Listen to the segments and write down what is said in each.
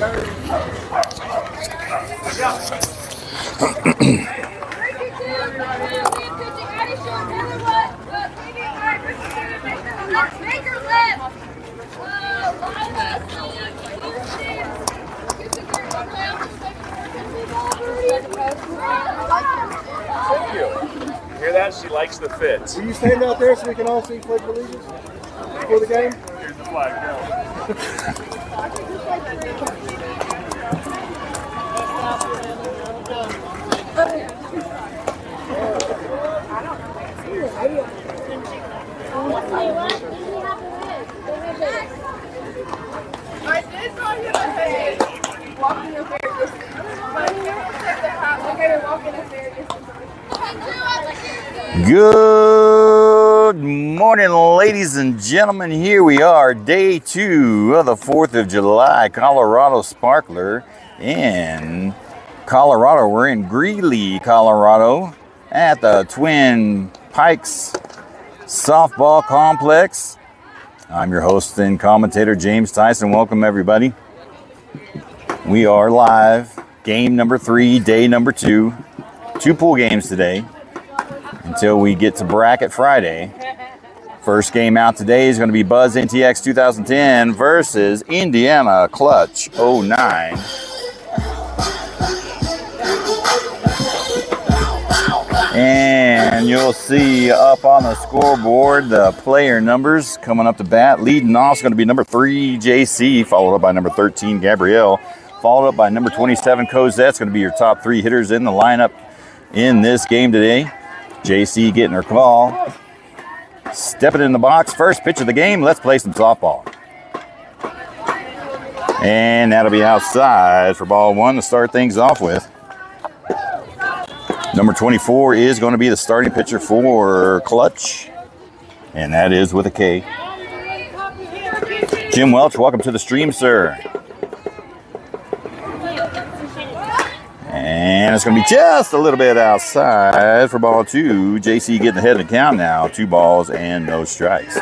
Thank you. Hear that? She likes the fit. Will you stand out there so we can all see Pledge of Allegiance before the game? Here's the flag. Go. Good morning, ladies and gentlemen. Here we are, day 2 of the 4th of July Colorado Sparkler in Colorado. We're in Greeley, Colorado at the Twin Pikes Softball Complex. I'm your host and commentator, James Tyson. Welcome, everybody. We are live. Game number 3, day number 2. 2 pool games today until we get to Bracket Friday. First game out today is going to be Buzz NTX 2010 versus Indiana Klutch 09. And you'll see up on the scoreboard the player numbers coming up to bat. Leading off is going to be number 3, JC, followed up by number 13, Gabrielle, followed up by number 27, Cosette's going to be your top 3 hitters in the lineup in this game today. JC getting her call. Stepping in the box. First pitch of the game. Let's play some softball. And that'll be outside for ball 1 to start things off with. Number 24 is going to be the starting pitcher for Klutch. And that is with a K. Jim Welch, welcome to the stream, sir. And it's going to be just a little bit outside for ball 2. JC getting ahead of the count now. 2 balls and no strikes.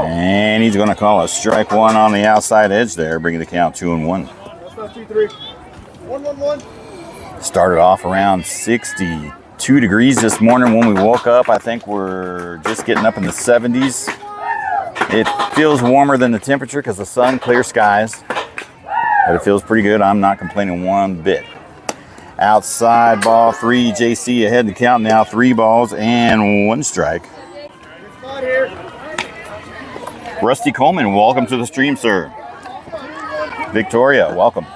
And he's going to call a strike 1 on the outside edge there, bringing the count 2-1. 2-3. 1-1-1. Started off around 62 degrees this morning when we woke up. I think we're just getting up in the 70s. It feels warmer than the temperature because the sun, clear skies. But it feels pretty good. I'm not complaining one bit. Outside ball 3, JC ahead in the count now. 3 balls and 1 strike. Rusty Coleman, welcome to the stream, sir. Victoria, welcome.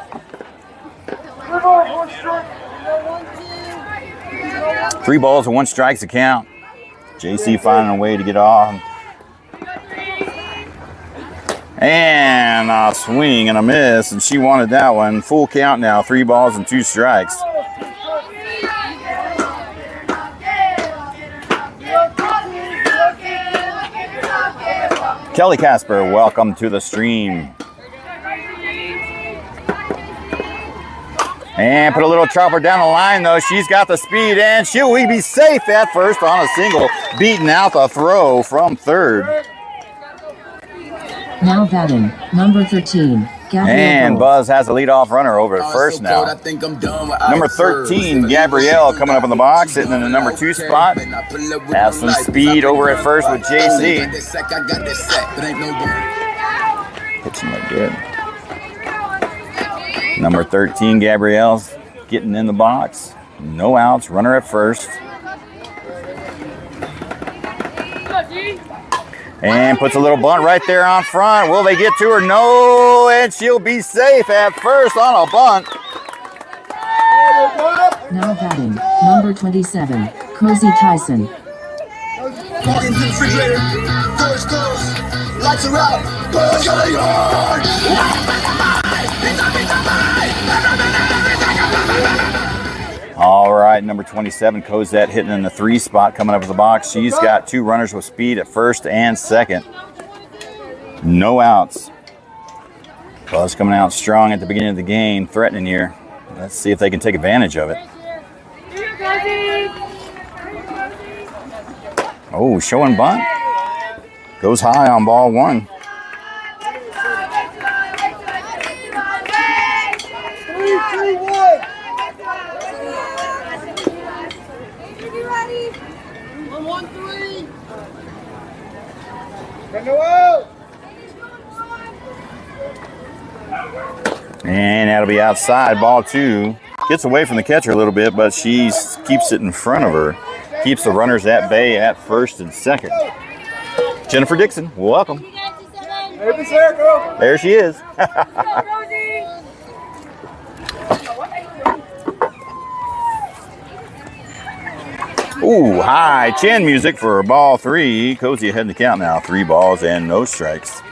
3 balls and 1 strike's the count. JC finding a way to get off. And a swing and a miss, and she wanted that one. Full count now, 3 balls and 2 strikes. Kelly Casper, welcome to the stream. And put a little chopper down the line, though. She's got the speed, and she'll be safe at first on a single, beating out the throw from third. Now batting, number 13, Gabrielle. And Buzz has a leadoff runner over at first now. Number 13, Gabrielle, coming up in the box, sitting in the number 2 spot. Has some speed over at first with JC. Pitching look good. Number 13, Gabrielle's getting in the box. No outs, runner at first. And puts a little bunt right there on front. Will they get to her? No, and she'll be safe at first on a bunt. Now batting, number 27, Cozy Tyson. Walking to the refrigerator, doors closed, lights are out, Buzz got a yard. All right, number 27, Cosette hitting in the 3 spot, coming up with the box. She's got 2 runners with speed at first and second. No outs. Buzz coming out strong at the beginning of the game, threatening here. Let's see if they can take advantage of it. Oh, show and bunt. Goes high on ball one. And that'll be outside, ball two. Gets away from the catcher a little bit, but she keeps it in front of her. Keeps the runners at bay at first and second. Jennifer Dixon, welcome. There she is. Ooh, high chin music for ball three. Cozy ahead in the count now. 3 balls and no strikes.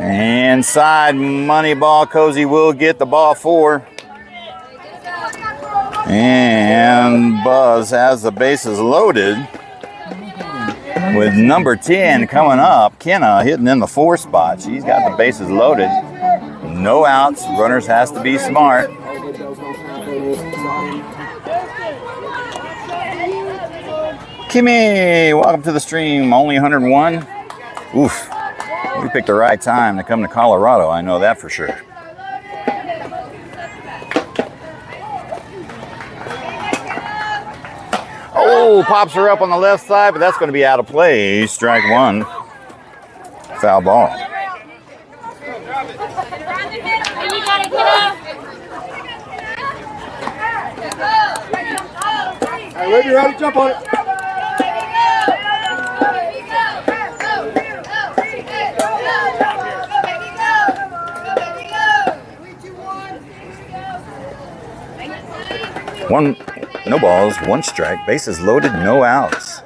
Inside money ball, Cozy will get the ball 4. And Buzz has the bases loaded with number 10 coming up. Kenna hitting in the 4 spot. She's got the bases loaded. No outs. Runners has to be smart. Kimmy, welcome to the stream. Only 101. Oof. We picked the right time to come to Colorado. I know that for sure. Oh, pops her up on the left side, but that's going to be out of play. Strike one. Foul ball. All right, you're ready, jump on it. No balls, 1 strike, bases loaded, no outs.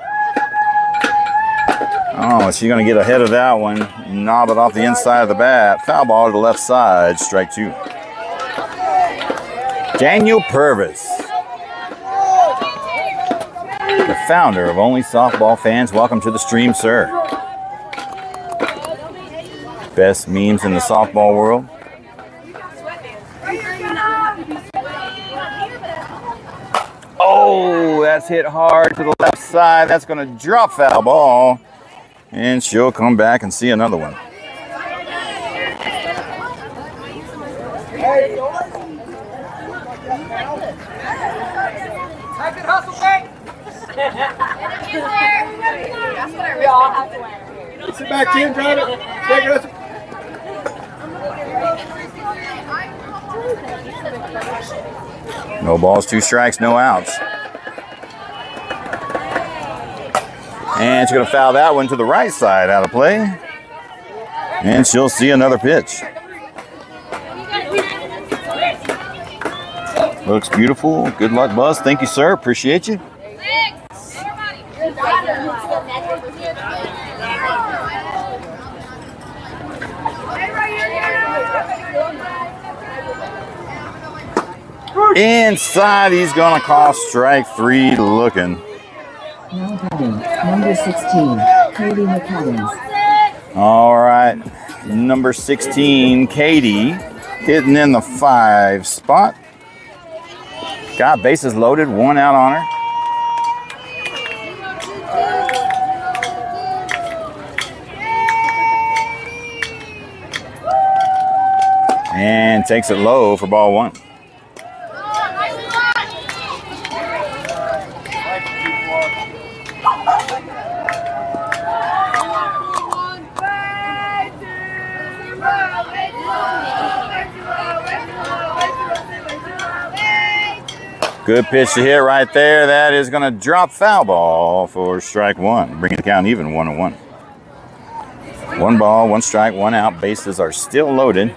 Oh, she's going to get ahead of that one. Knob it off the inside of the bat. Foul ball to the left side, strike 2. Daniel Purvis, the founder of Only Softball Fans. Welcome to the stream, sir. Best memes in the softball world. Oh, that's hit hard to the left side. That's going to drop foul ball. And she'll come back and see another one. Sit back, Tim. Drive it. Take it. No balls, 2 strikes, no outs. And she's going to foul that one to the right side, out of play. And she'll see another pitch. Looks beautiful. Good luck, Buzz. Thank you, sir. Appreciate you. Inside, he's going to call strike 3 looking. Now batting, number 16, Katie McAdams. All right, number 16, Katie, hitting in the 5 spot. Got bases loaded, 1 out on her. And takes it low for ball 1. Good pitch to hit right there. That is going to drop foul ball for strike 1, bringing the count even 1-1. 1 ball, 1 strike, 1 out. Bases are still loaded.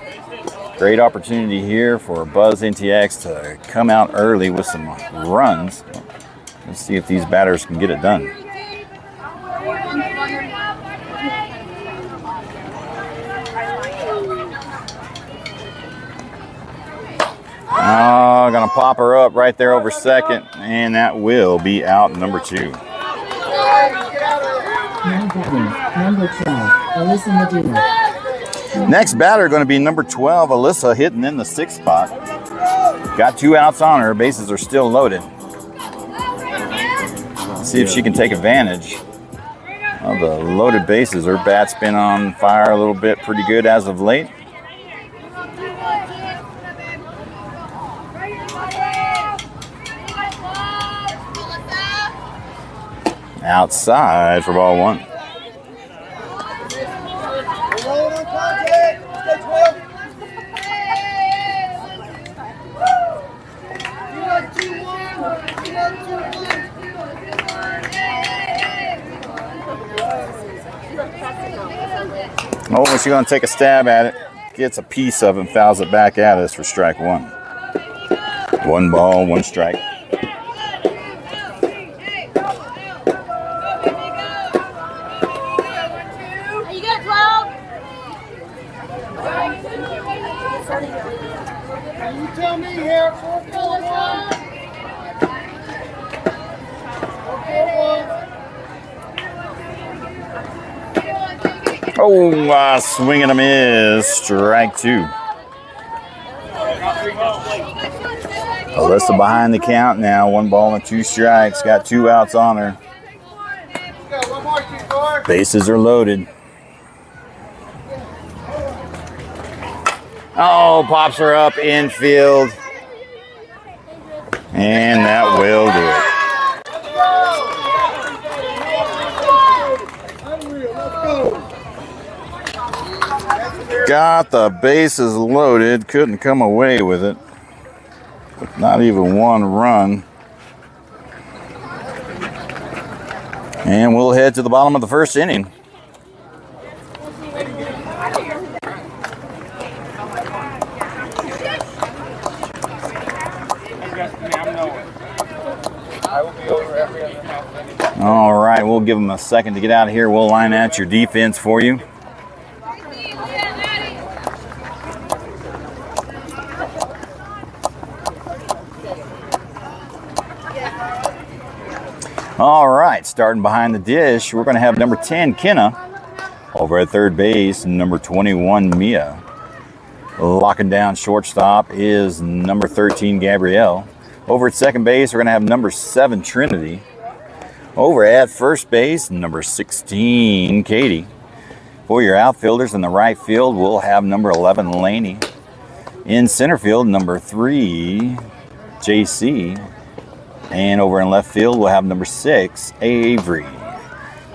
Great opportunity here for Buzz NTX to come out early with some runs. Let's see if these batters can get it done. Oh, gonna pop her up right there over second, and that will be out number 2. Now batting, number 12, Alyssa Medina. Next batter going to be number 12, Alyssa, hitting in the 6th spot. Got 2 outs on her. Bases are still loaded. See if she can take advantage of the loaded bases. Her bat's been on fire a little bit, pretty good as of late. Outside for ball 1. Oh, she's going to take a stab at it. Gets a piece of it and fouls it back at us for strike 1. 1 ball, 1 strike. You tell me here, 4-4-1. Oh, swing and a miss. Strike 2. Alyssa behind the count now. 1 ball and 2 strikes. Got 2 outs on her. Bases are loaded. Oh, pops her up infield. And that will do it. Got the bases loaded. Couldn't come away with it. Not even 1 run. And we'll head to the bottom of the 1st inning. All right, we'll give them a second to get out of here. We'll line out your defense for you. All right, starting behind the dish, we're going to have number 10, Kenna. Over at third base, number 21, Mia. Locking down shortstop is number 13, Gabrielle. Over at second base, we're going to have number 7, Trinity. Over at first base, number 16, Katie. For your outfielders in the right field, we'll have number 11, Laney. In center field, number 3, JC. And over in left field, we'll have number 6, Avery.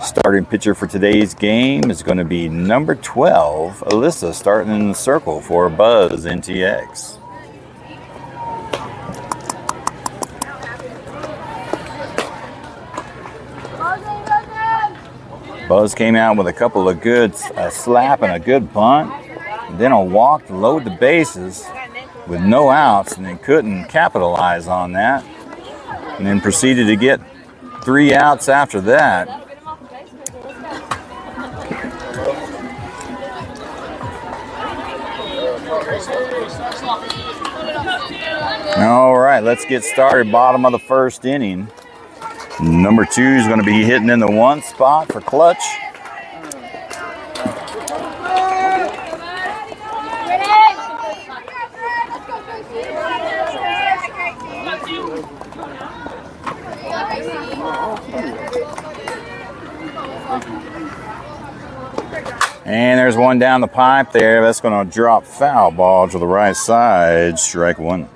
Starting pitcher for today's game is going to be number 12, Alyssa, starting in the circle for Buzz NTX. Buzz came out with a couple of good slap and a good bunt. And then a walk to load the bases with no outs, and then couldn't capitalize on that. And then proceeded to get 3 outs after that. All right, let's get started. Bottom of the 1st inning. Number 2 is going to be hitting in the 1 spot for Klutch. And there's one down the pipe there. That's going to drop foul ball to the right side. Strike 1.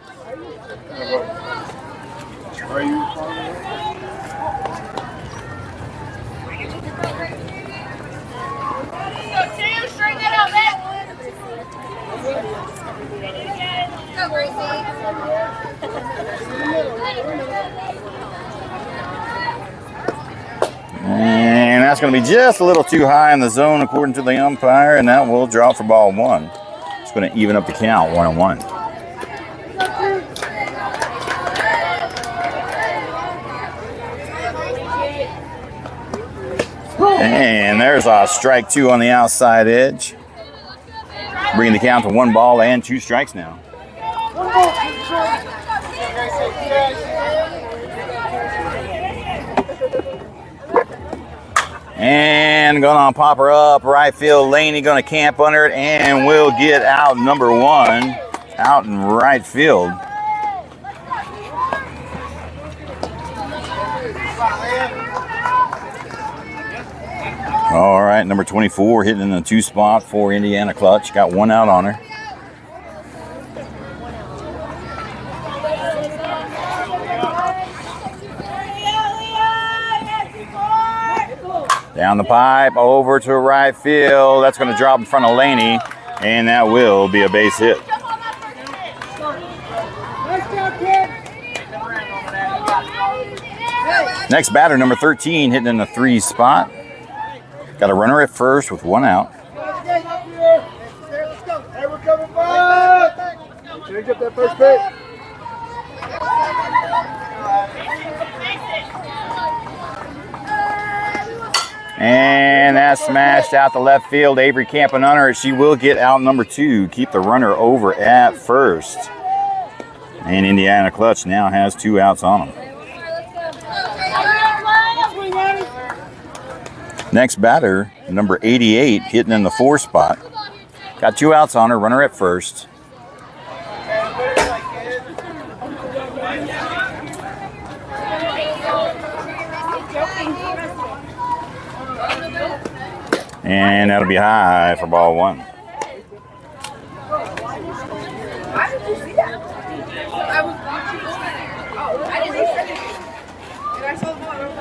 And that's going to be just a little too high in the zone according to the umpire, and that will drop for ball 1. It's going to even up the count, 1-1. And there's a strike 2 on the outside edge. Bringing the count to 1 ball and 2 strikes now. And gonna pop her up right field. Laney gonna camp under it and will get out number 1 out in right field. All right, number 24 hitting in the 2 spot for Indiana Klutch. Got 1 out on her. Down the pipe, over to right field. That's going to drop in front of Laney, and that will be a base hit. Next batter, number 13, hitting in the 3 spot. Got a runner at first with 1 out. Hey, we're coming back. Change up that first pitch. And that's smashed out to left field. Avery camping under it. She will get out number 2. Keep the runner over at first. And Indiana Klutch now has 2 outs on them. Next batter, number 88, hitting in the 4 spot. Got 2 outs on her. Runner at first. And that'll be high for ball 1. Why did you see that? I was watching. Oh, I didn't see it. And I saw the ball. I was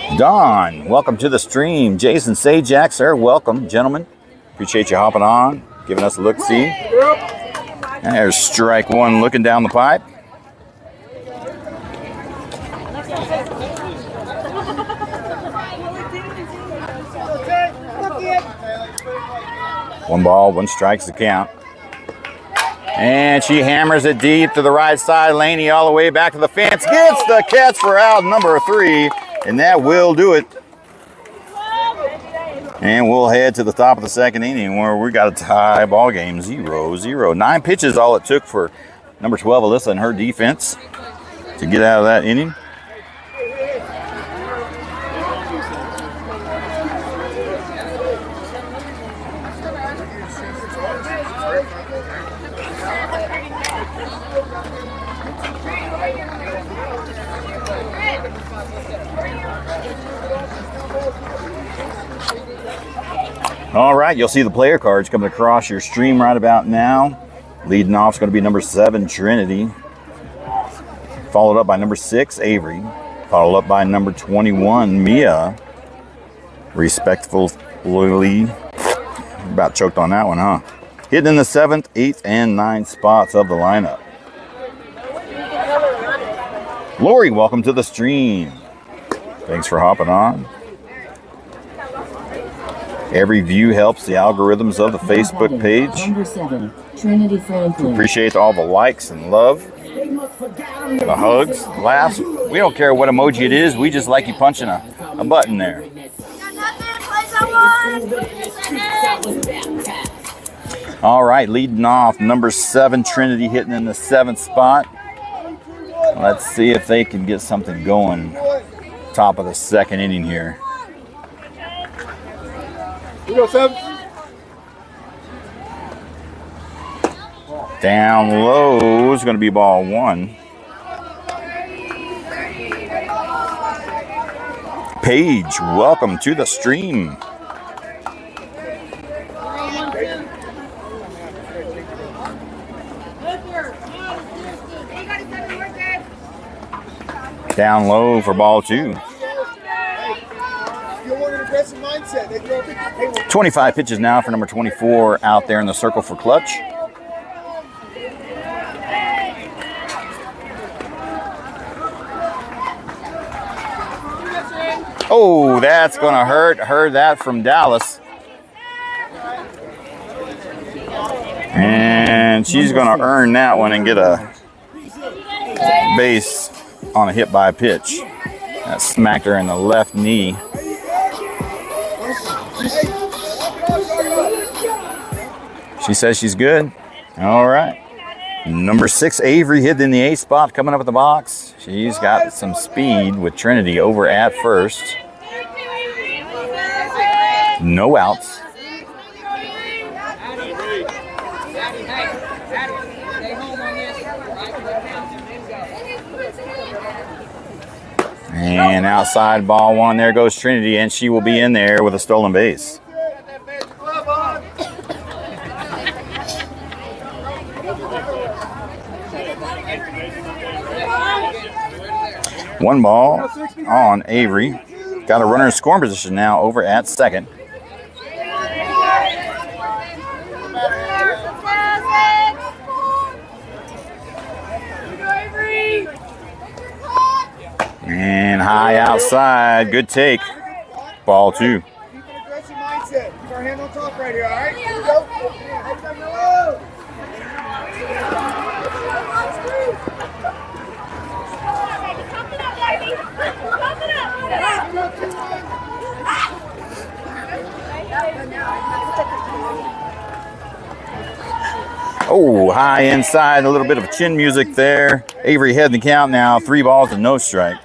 like, Don, welcome to the stream. Jason Sajak, sir, welcome, gentlemen. Appreciate you hopping on, giving us a look-see. And there's strike 1 looking down the pipe. One ball, 1 strike's the count. And she hammers it deep to the right side. Laney all the way back to the fence. Gets the catch for out number 3. And that will do it. And we'll head to the top of the 2nd inning where we got a tie ball game, 0-0. 9 pitches all it took for number 12, Alyssa, and her defense to get out of that inning. All right, you'll see the player cards coming across your stream right about now. Leading off is going to be number 7, Trinity. Followed up by number 6, Avery. Followed up by number 21, Mia. Respectfully. About choked on that one, huh? Hitting in the 7th, 8th, and 9th spots of the lineup. Lori, welcome to the stream. Thanks for hopping on. Every view helps the algorithms of the Facebook page. Number 7, Trinity Franklin. Appreciate all the likes and love, the hugs, laughs. We don't care what emoji it is. We just like you punching a button there. All right, leading off, number 7, Trinity hitting in the 7th spot. Let's see if they can get something going. Top of the 2nd inning here. We go 7. Down low is going to be ball 1. Paige, welcome to the stream. Down low for ball 2. 25 pitches now for number 24 out there in the circle for Klutch. Oh, that's going to hurt. Heard that from Dallas. And she's going to earn that one and get a base on a hit by pitch. That smacked her in the left knee. She says she's good. All right. Number 6, Avery, hit in the 8th spot, coming up at the box. She's got some speed with Trinity over at first. No outs. And outside ball one. There goes Trinity, and she will be in there with a stolen base. One ball on Avery. Got a runner in scoring position now over at second. And high outside. Good take. Ball two. Keep an aggressive mindset. Keep our hand on top right here, all right? Here we go. Oh, high inside. A little bit of chin music there. Avery heading the count now. 3 balls and no strike.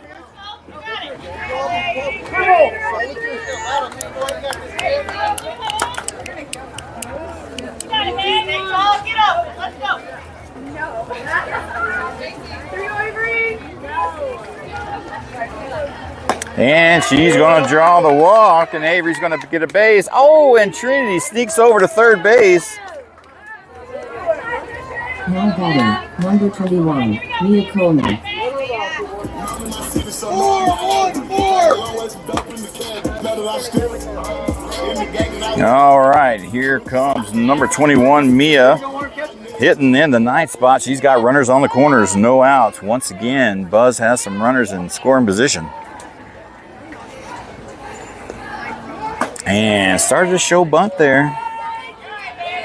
And she's going to draw the walk, and Avery's going to get a base. Oh, and Trinity sneaks over to third base. Now batting, number 21, Mia Coleman. All right, here comes number 21, Mia, hitting in the 9th spot. She's got runners on the corners, no outs. Once again, Buzz has some runners in scoring position. And started to show bunt there.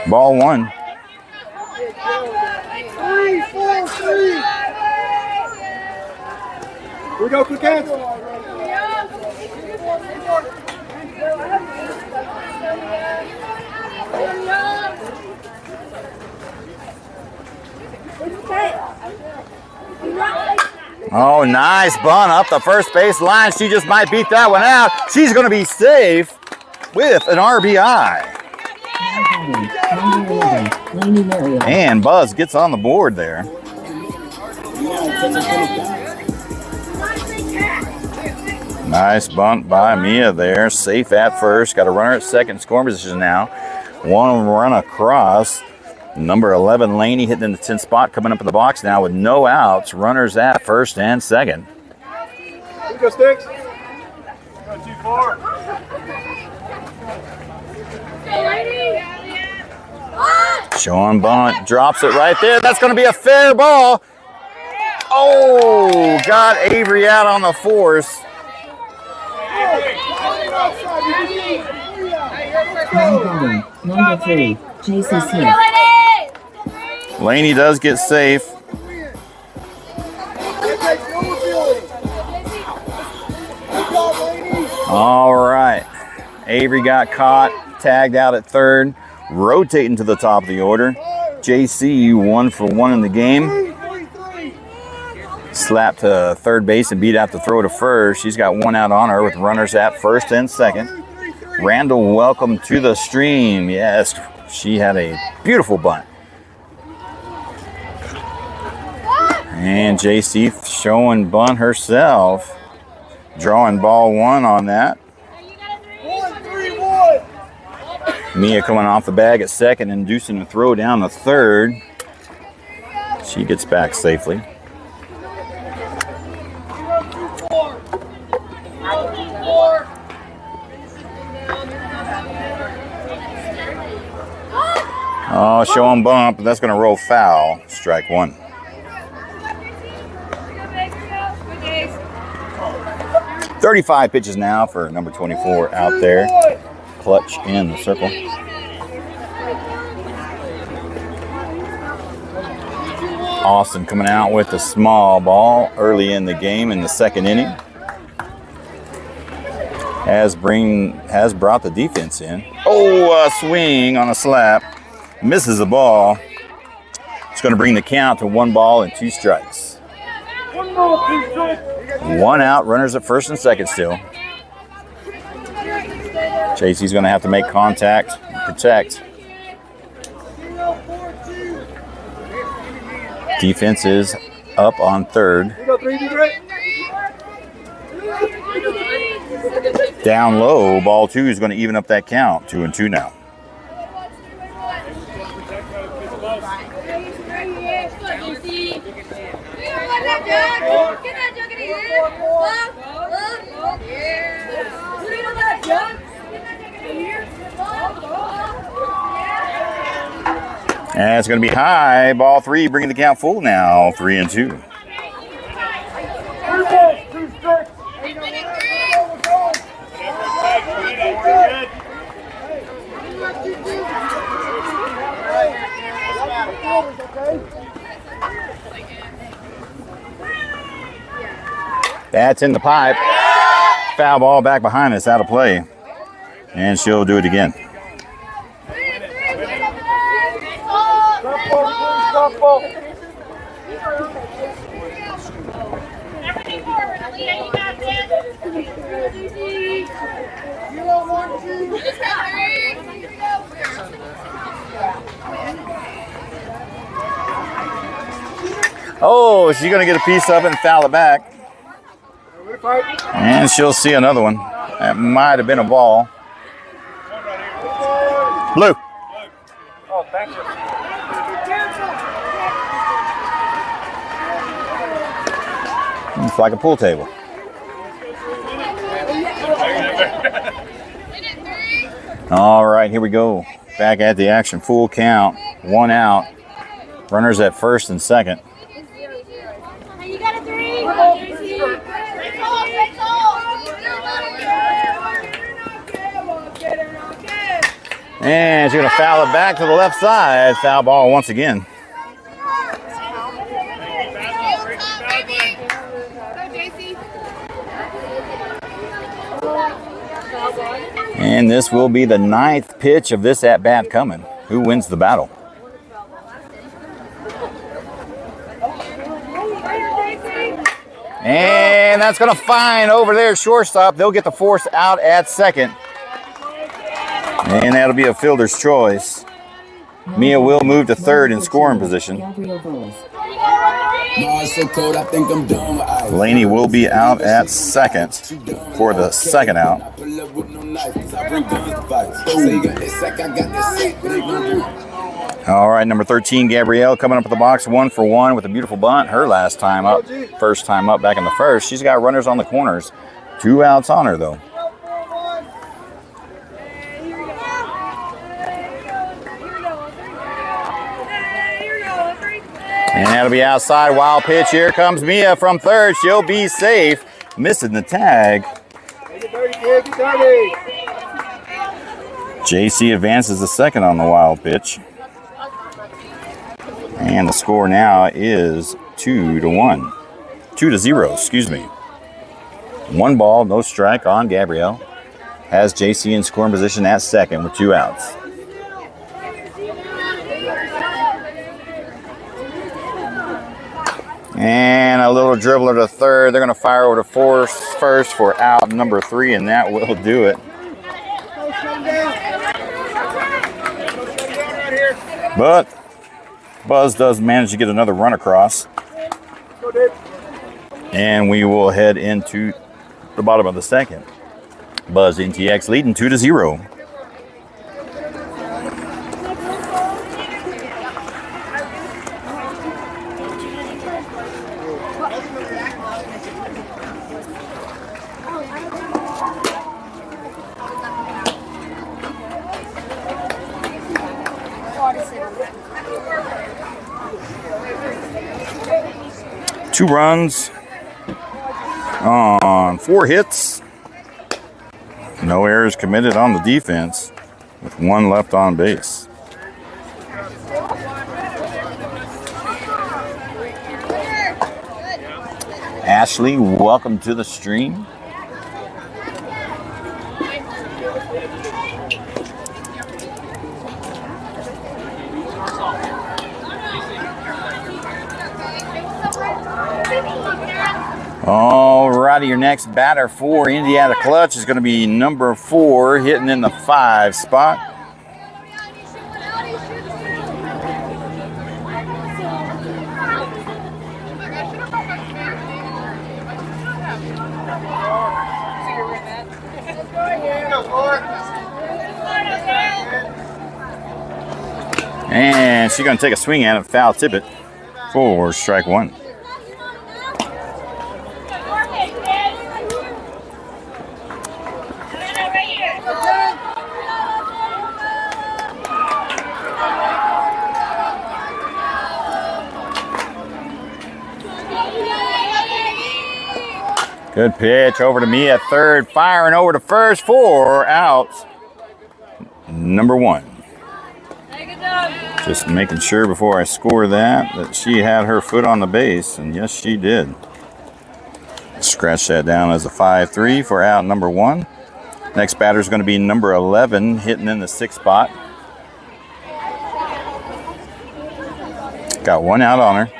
Ball one. 3, 4, 3. Here we go, quick hands. Oh, nice bunt up the first base line. She just might beat that one out. She's going to be safe with an RBI. Number 11, Lainey Mario. And Buzz gets on the board there. Nice bunt by Mia there. Safe at first. Got a runner at second. Scoring position now. One run across. Number 11, Laney, hitting in the 10th spot. Coming up in the box now with no outs. Runners at first and second. Here we go, Sticks. 2-4. Sean Bunt drops it right there. That's going to be a fair ball. Oh, got Avery out on the force. Now batting, number 3, JC Smith. Laney does get safe. All right. Avery got caught, tagged out at third, rotating to the top of the order. JC 1 for 1 in the game. Slapped to third base and beat out the throw to first. She's got 1 out on her with runners at first and second. Randall, welcome to the stream. Yes, she had a beautiful bunt. And JC showing bunt herself. Drawing ball 1 on that. 1-3-1. Mia coming off the bag at second, inducing a throw down to third. She gets back safely. Oh, showing bump, but that's going to roll foul. Strike 1. .35 pitches now for number 24 out there. Klutch in the circle. Austin coming out with a small ball early in the game in the second inning. Has brought the defense in. Oh, a swing on a slap. Misses the ball. It's going to bring the count to 1 ball and 2 strikes. 1 out, runners at first and second still. JC's going to have to make contact, protect. Defense is up on third. Down low, ball 2 is going to even up that count. 2-2 now. And it's going to be high. Ball 3, bringing the count full now. 3-2. That's in the pipe. Foul ball back behind us, out of play. And she'll do it again. Oh, she's going to get a piece of it and foul it back. And she'll see another one. That might have been a ball. Blue. Oh, thank you. It's like a pool table. All right, here we go. Back at the action. Full count. 1 out. Runners at first and second. You got a 3. And she's going to foul it back to the left side. Foul ball once again. And this will be the 9th pitch of this at-bat coming. Who wins the battle? And that's going to find over there shortstop. They'll get the force out at second. And that'll be a fielder's choice. Mia will move to third in scoring position. Laney will be out at second for the second out. All right, number 13, Gabrielle, coming up at the box 1 for 1 with a beautiful bunt. Her last time up, first time up back in the first. She's got runners on the corners. 2 outs on her, though. And that'll be outside. Wild pitch. Here comes Mia from third. She'll be safe. Missing the tag. JC advances the second on the wild pitch. And the score now is 2-1. 2-0, excuse me. 1 ball, no strike on Gabrielle. Has JC in scoring position at second with 2 outs. And a little dribbler to third. They're going to fire over to first for out number 3, and that will do it. But Buzz does manage to get another run across. And we will head into the bottom of the second. Buzz NTX leading 2-0. Two runs on 4 hits. No errors committed on the defense with 1 left on base. Ashley, welcome to the stream. Alrighty, everybody. Your next batter for Indiana Klutch is going to be number 4, hitting in the 5 spot. And she's going to take a swing at it, foul tip it for strike 1. Good pitch over to me at third, firing over to first, 4 outs. Number 1. Just making sure before I score that she had her foot on the base, and yes, she did. Scratch that down as a 5-3 for out number 1. Next batter is going to be number 11, hitting in the 6th spot. Got 1 out on her.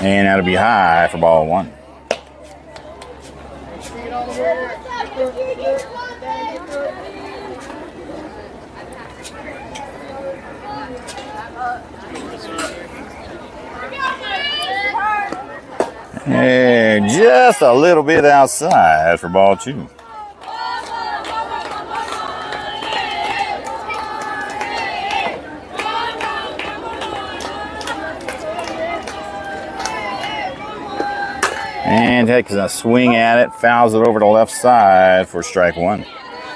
And that'll be high for ball 1. And just a little bit outside for ball 2. And takes a swing at it, fouls it over to the left side for strike 1.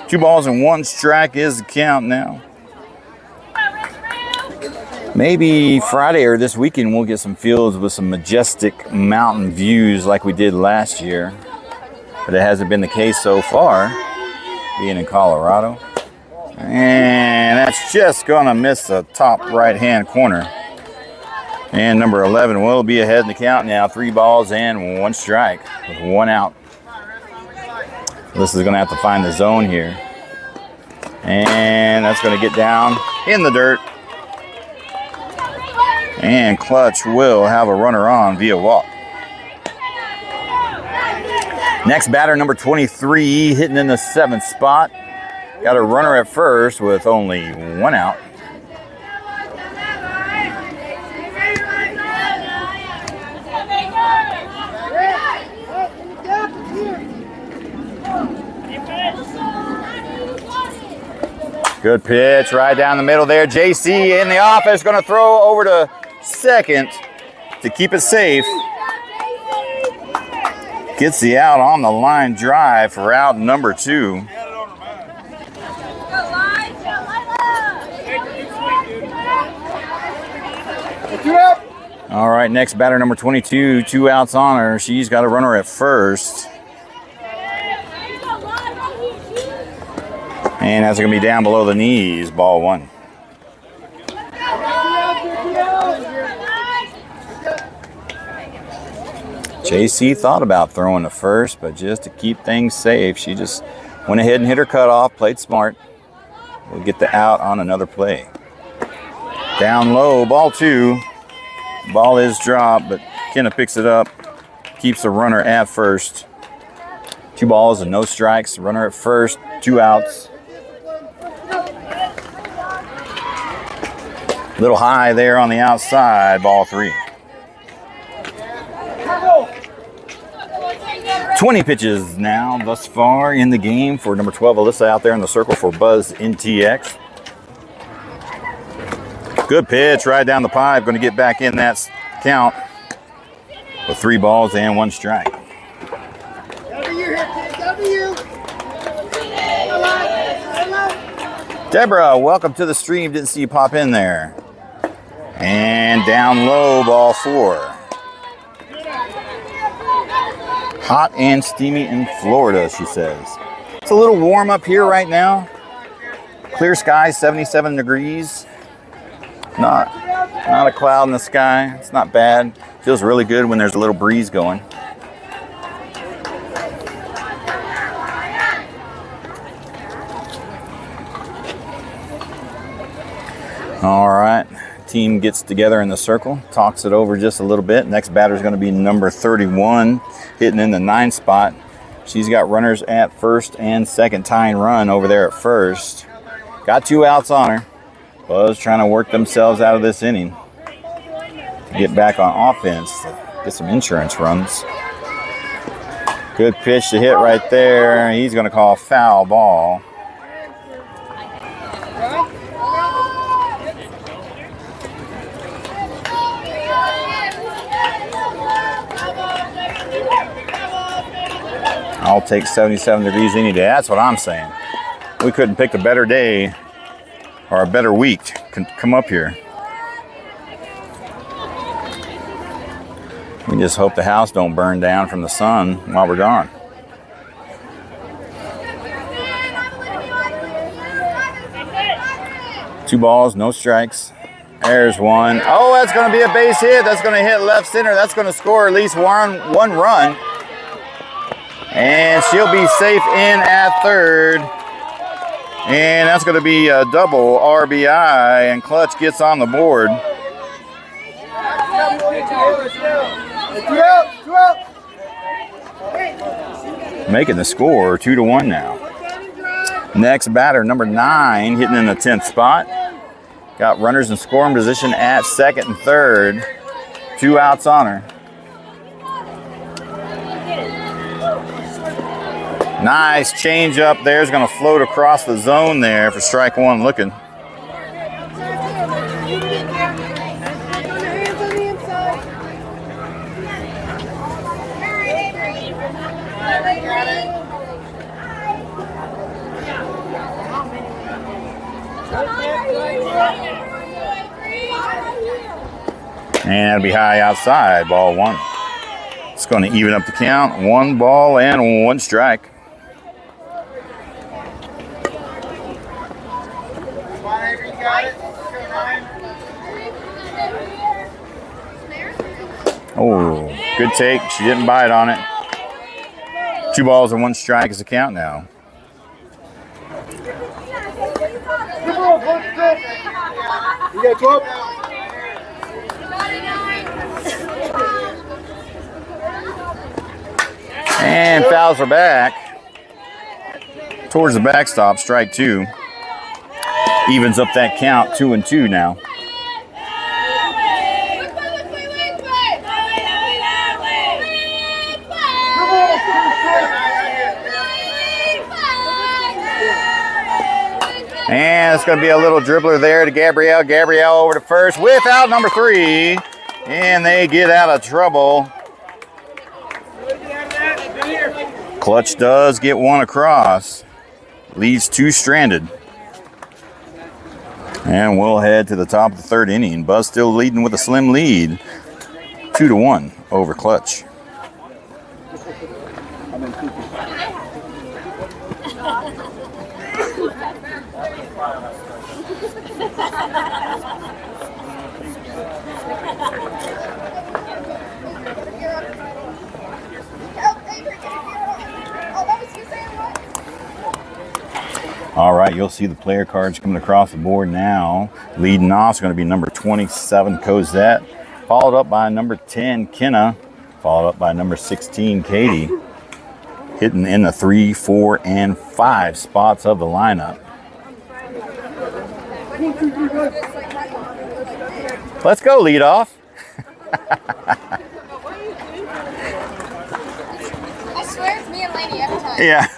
2 balls and 1 strike is the count now. Maybe Friday or this weekend we'll get some fields with some majestic mountain views like we did last year. But it hasn't been the case so far, being in Colorado. And that's just gonna miss the top right-hand corner. And number 11 will be ahead in the count now. 3 balls and 1 strike with 1 out. This is going to have to find the zone here. And that's going to get down in the dirt. And Klutch will have a runner on via walk. Next batter, number 23, hitting in the 7th spot. Got a runner at first with only 1 out. Good pitch right down the middle there. JC in the office, going to throw over to second to keep it safe. Gets the out on the line drive for out number 2. All right, next batter, number 22, 2 outs on her. She's got a runner at first. And that's going to be down below the knees, ball 1. JC thought about throwing the first, but just to keep things safe, she just went ahead and hit her cutoff, played smart. We'll get the out on another play. Down low, ball 2. Ball is dropped, but Kenna picks it up, keeps the runner at first. 2 balls and no strikes, runner at first, 2 outs. Little high there on the outside, ball 3. 20 pitches now thus far in the game for number 12, Alyssa, out there in the circle for Buzz NTX. Good pitch right down the pipe. Going to get back in that count with 3 balls and 1 strike. Deborah, welcome to the stream. Didn't see you pop in there. And down low, ball 4. Hot and steamy in Florida, she says. It's a little warm up here right now. Clear sky, 77 degrees. Not a cloud in the sky. It's not bad. Feels really good when there's a little breeze going. All right. team gets together in the circle, talks it over just a little bit. Next batter is going to be number 31, hitting in the 9th spot. She's got runners at first and second, tying run over there at first. Got 2 outs on her. Buzz trying to work themselves out of this inning to get back on offense, get some insurance runs. Good pitch to hit right there. He's going to call a foul ball. I'll take 77 degrees any day. That's what I'm saying. We couldn't pick a better day or a better week to come up here. We just hope the house don't burn down from the sun while we're gone. Two balls, no strikes. There's one. Oh, that's going to be a base hit. That's going to hit left center. That's going to score at least one run. And she'll be safe in at third. And that's going to be a double RBI. And Klutch gets on the board. Making the score 2-1 now. Next batter, number 9, hitting in the 10th spot. Got runners in scoring position at second and third. 2 outs on her. Nice change up there. Is going to float across the zone there for strike one looking. And it'll be high outside, ball 1. It's going to even up the count. 1 ball and 1 strike. Oh, good take. She didn't bite on it. 2 balls and 1 strike is the count now. You got 12? And fouls are back towards the backstop, strike 2. Evens up that count, 2-2 now. And it's going to be a little dribbler there to Gabrielle. Gabrielle over to first with out number 3. And they get out of trouble. Klutch does get 1 across. Leaves 2 stranded. And we'll head to the top of the 3rd inning. Buzz still leading with a slim lead. 2-1 over Klutch. All right, you'll see the player cards coming across the board now. Leading off is going to be number 27, Cosette, followed up by number 10, Kenna, followed up by number 16, Katie. Hitting in the 3, 4, and 5 spots of the lineup. Let's go, lead off. I swear it's me and Lainey every time. Yeah.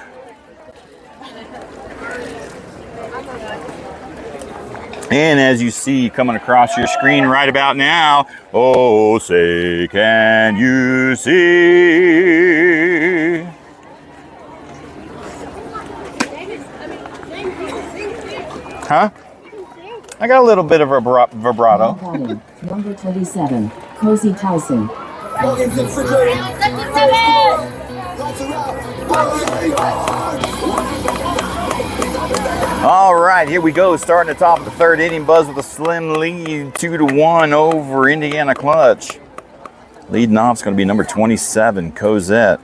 And as you see coming across your screen right about now, oh, say, can you see? Huh? I got a little bit of vibrato. Number 27, Cozy Tyson. All right, here we go. Starting the top of the 3rd inning. Buzz with a slim lead, 2-1 over Indiana Klutch. Leading off is going to be number 27, Cosette.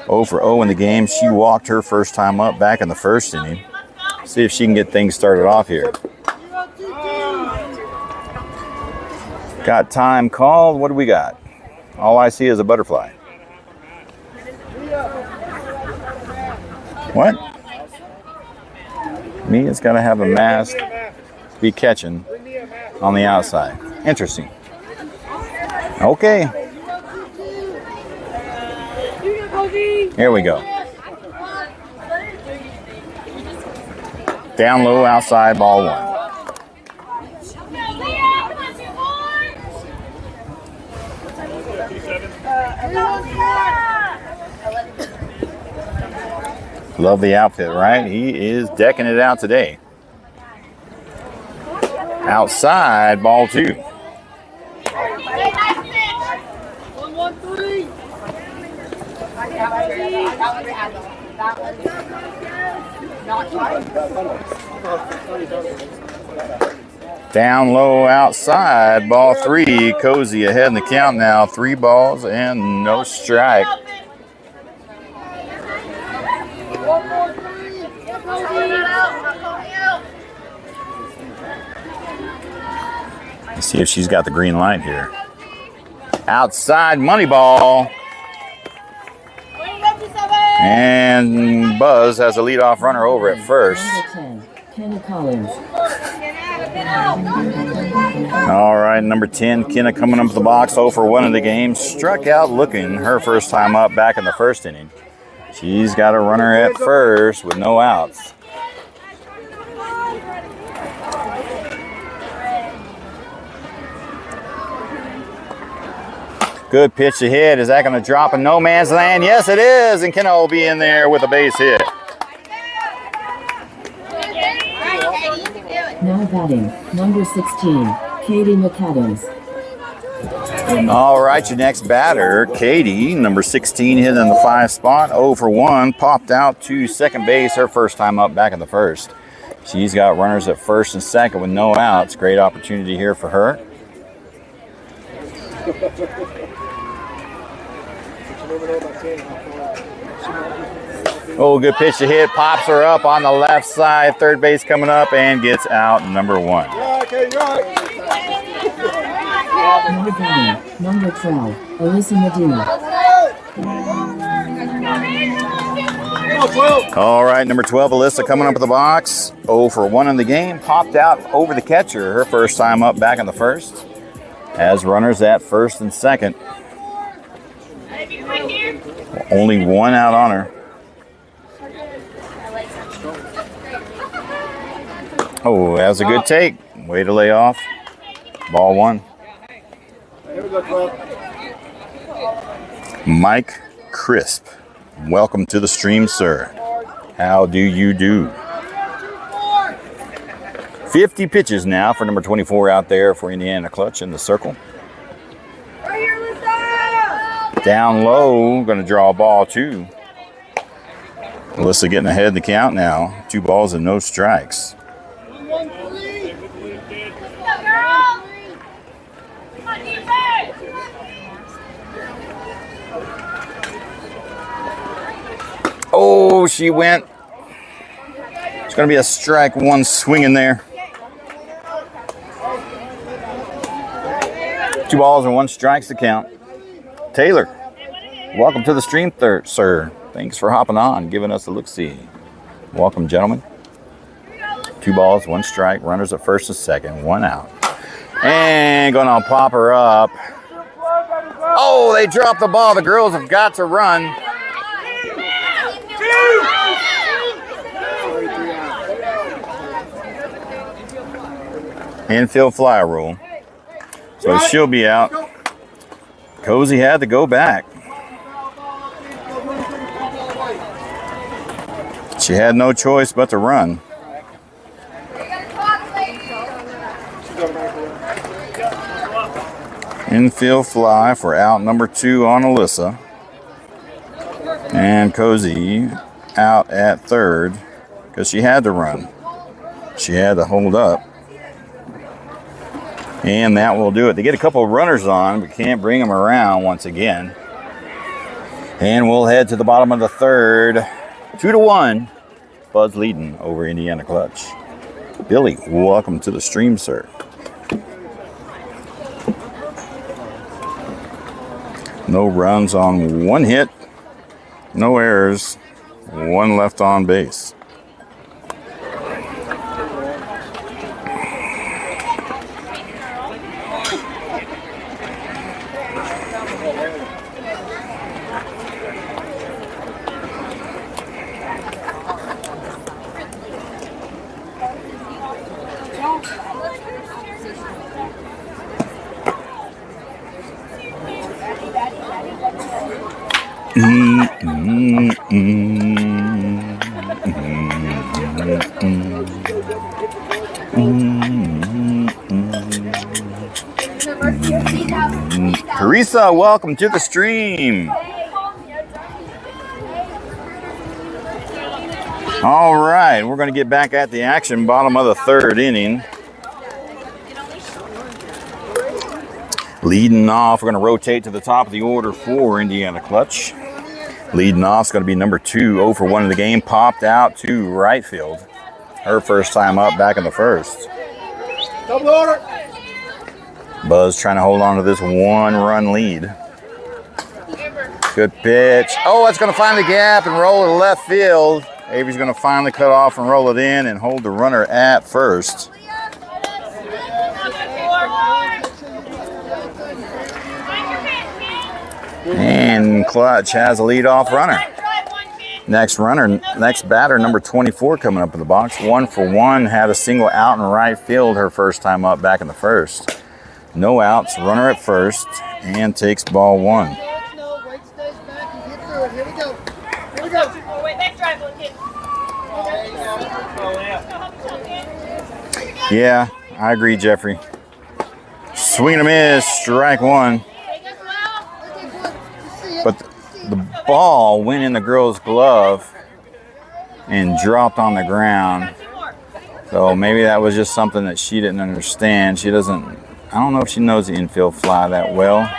0-for-0 in the game. She walked her first time up back in the 1st inning. See if she can get things started off here. Got time called. What do we got? All I see is a butterfly. What? Me, it's got to have a mask to be catching on the outside. Interesting. Okay. Here we go. Down low, outside, ball 1. Love the outfit, right? He is decking it out today. Outside, ball 2. Down low, outside, ball 3. Cozy ahead in the count now. 3 balls and no strike. Let's see if she's got the green light here. Outside, money ball. And Buzz has a leadoff runner over at first. All right, number 10, Kenna coming up the box, 0 for 1 in the game. Struck out looking her first time up back in the first inning. She's got a runner at first with no outs. Good pitch ahead. Is that going to drop in no man's land? Yes, it is. And Kenna will be in there with a base hit. Now batting, number 16, Katie McAdams. All right, your next batter, Katie, number 16, hitting in the 5 spot, 0 for 1, popped out to second base, her first time up back in the first. She's got runners at first and second with no outs. Great opportunity here for her. Oh, good pitch to hit. Pops her up on the left side. Third base coming up and gets out number 1. Number 12, Alyssa Medina. All right, number 12, Alyssa coming up at the box. 0 for 1 in the game. Popped out over the catcher. Her first time up back in the first. Has runners at first and second. Only 1 out on her. Oh, that was a good take. Way to lay off. Ball 1. Mike Crisp. Welcome to the stream, sir. How do you do? 50 pitches now for number 24 out there for Indiana Klutch in the circle. Down low, going to draw a ball 2. Alyssa getting ahead in the count now. 2 balls and no strikes. Oh, she went. It's going to be a strike 1 swing in there. 2 balls and 1 strikes to count. Taylor, welcome to the stream, sir. Thanks for hopping on, giving us a look-see. Welcome, gentlemen. 2 balls, 1 strike. Runners at first and second. 1 out. And going to pop her up. Oh, they dropped the ball. The girls have got to run. Infield fly rule. So she'll be out. Cozy had to go back. She had no choice but to run. Infield fly for out number 2 on Alyssa. And Cozy out at third because she had to run. She had to hold up. And that will do it. They get a couple of runners on, but can't bring them around once again. And we'll head to the bottom of the third. 2-1. Buzz leading over Indiana Klutch. Billy, welcome to the stream, sir. No runs on 1 hit, no errors, 1 left on base. Teresa, welcome to the stream. All right, we're going to get back at the action, bottom of the 3rd inning. Leading off, we're going to rotate to the top of the order for Indiana Klutch. Leading off is going to be number 2, 0 for 1 in the game, popped out to right field. Her first time up back in the 1st. Double order. Buzz trying to hold on to this 1-run lead. Good pitch. Oh, that's going to find the gap and roll it to left field. Avery's going to finally cut off and roll it in and hold the runner at first. And Klutch has a leadoff runner. Next batter, number 24 coming up in the box. 1 for 1, had a single out in right field her first time up back in the 1st. No outs, runner at first, and takes ball 1. Yeah, I agree, Jeffrey. Swing and a miss, strike 1. But the ball went in the girl's glove and dropped on the ground. So maybe that was just something that she didn't understand. She doesn't, I don't know if she knows the infield fly that well.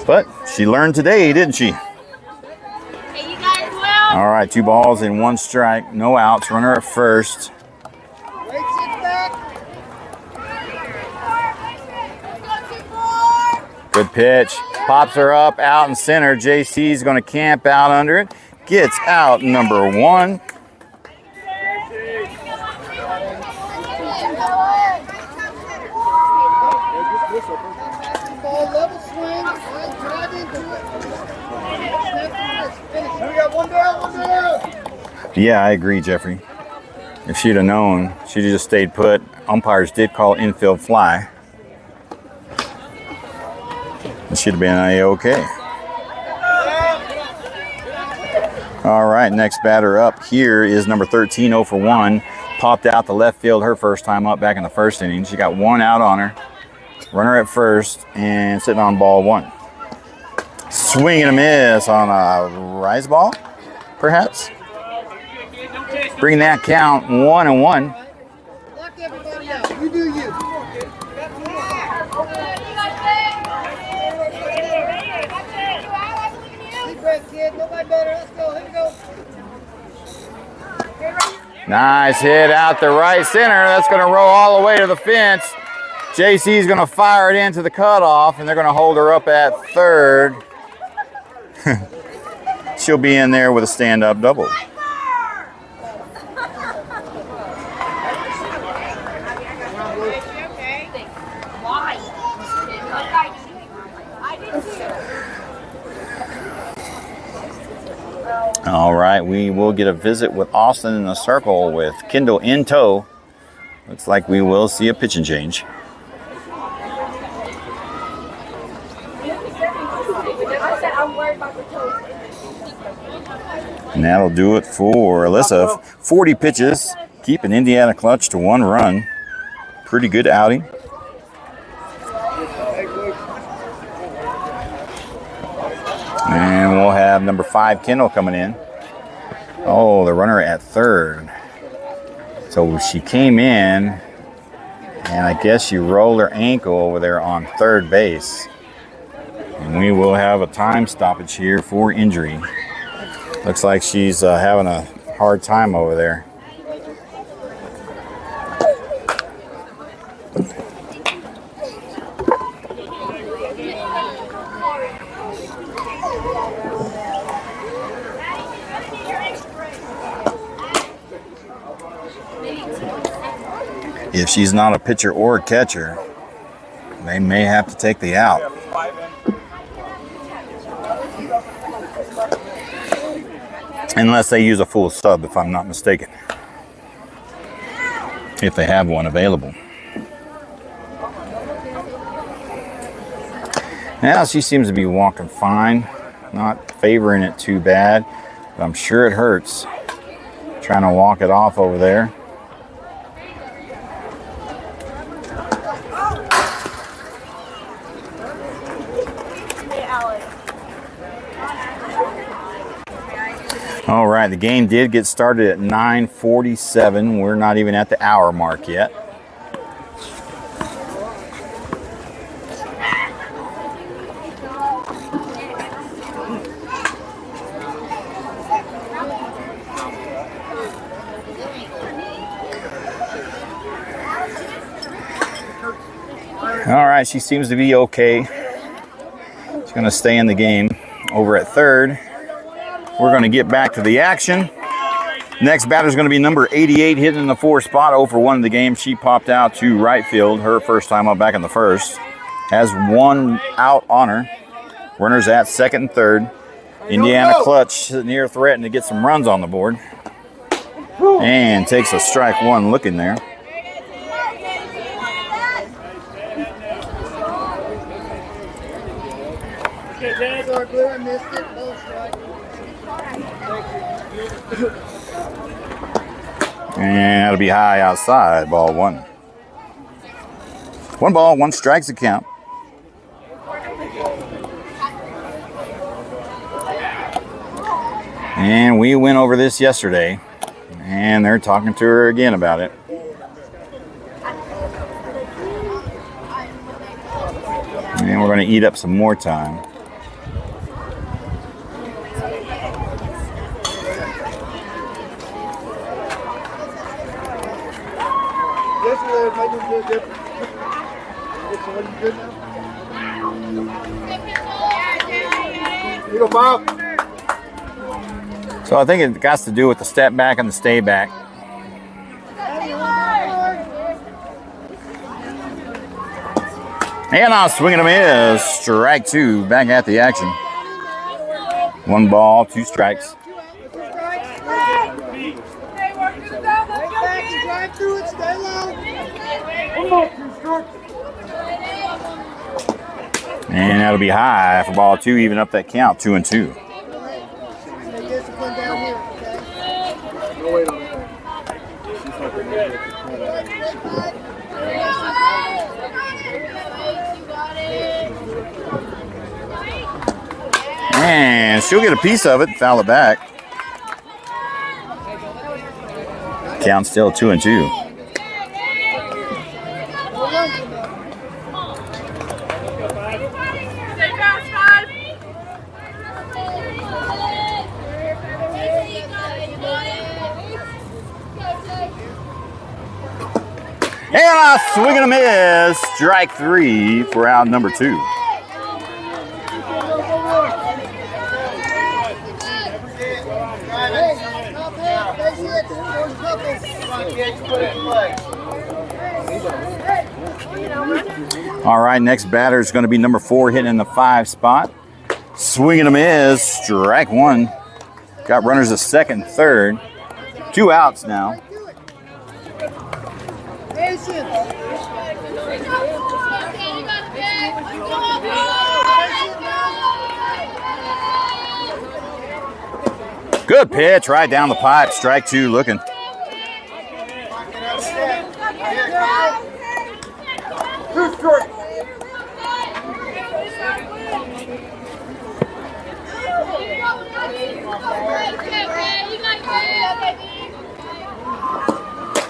But she learned today, didn't she? All right, 2 balls and 1 strike, no outs, runner at first. Good pitch, pops her up out in center. JC's going to camp out under it. Gets out number 1. Yeah, I agree, Jeffrey. If she'd have known, she'd have just stayed put. Umpires did call infield fly. It should have been A-OK. All right, next batter up here is number 13, 0 for 1. Popped out to left field her first time up back in the 1st inning. She got 1 out on her. Runner at first and sitting on ball 1. Swing and a miss on a rise ball, perhaps. Bring that count 1-1. Lock everybody out. You do you. Deep breath, kid. Nobody better. Let's go. Here we go. Nice hit out the right center. That's going to roll all the way to the fence. JC's going to fire it into the cutoff, and they're going to hold her up at 3rd. She'll be in there with a stand-up double. All right, we will get a visit with Austin in the circle with Kendall in tow. Looks like we will see a pitching change. And that'll do it for Alyssa. 40 pitches, keeping Indiana Klutch to 1 run. Pretty good outing. And we'll have number 5, Kendall, coming in. Oh, the runner at 3rd. So she came in, and I guess she rolled her ankle over there on 3rd base. And we will have a time stoppage here for injury. Looks like she's having a hard time over there. If she's not a pitcher or a catcher, they may have to take the out. Unless they use a full sub, if I'm not mistaken. If they have one available. Now she seems to be walking fine. Not favoring it too bad. But I'm sure it hurts. Trying to walk it off over there. All right, the game did get started at 9:47. We're not even at the hour mark yet. All right, she seems to be okay. She's going to stay in the game. Over at third, we're going to get back to the action. Next batter is going to be number 88, hitting in the 4 spot, 0 for 1 in the game. She popped out to right field, her first time up back in the first. Has 1 out on her. Runners at second and third. Indiana Klutch sitting here threatening to get some runs on the board. And takes a strike 1 looking there. And that'll be high outside, ball 1. 1 ball, 1 strike's the count. And we went over this yesterday, and they're talking to her again about it. And we're going to eat up some more time. Yesterday it made me feel different. So are you good now? You go, Bob. So I think it got to do with the step back and the stay back. And I'll swing and a miss. Strike 2, back at the action. 1 ball, 2 strikes. And that'll be high for ball 2, even up that count, 2-2. And she'll get a piece of it, foul it back. Count still 2-2. And a swing and a miss. Strike 3 for out number 2. All right, next batter is going to be number 4, hitting in the 5 spot. Swing and a miss. Strike 1. Got runners at second, third. 2 outs now. Good pitch right down the pipe. Strike 2 looking.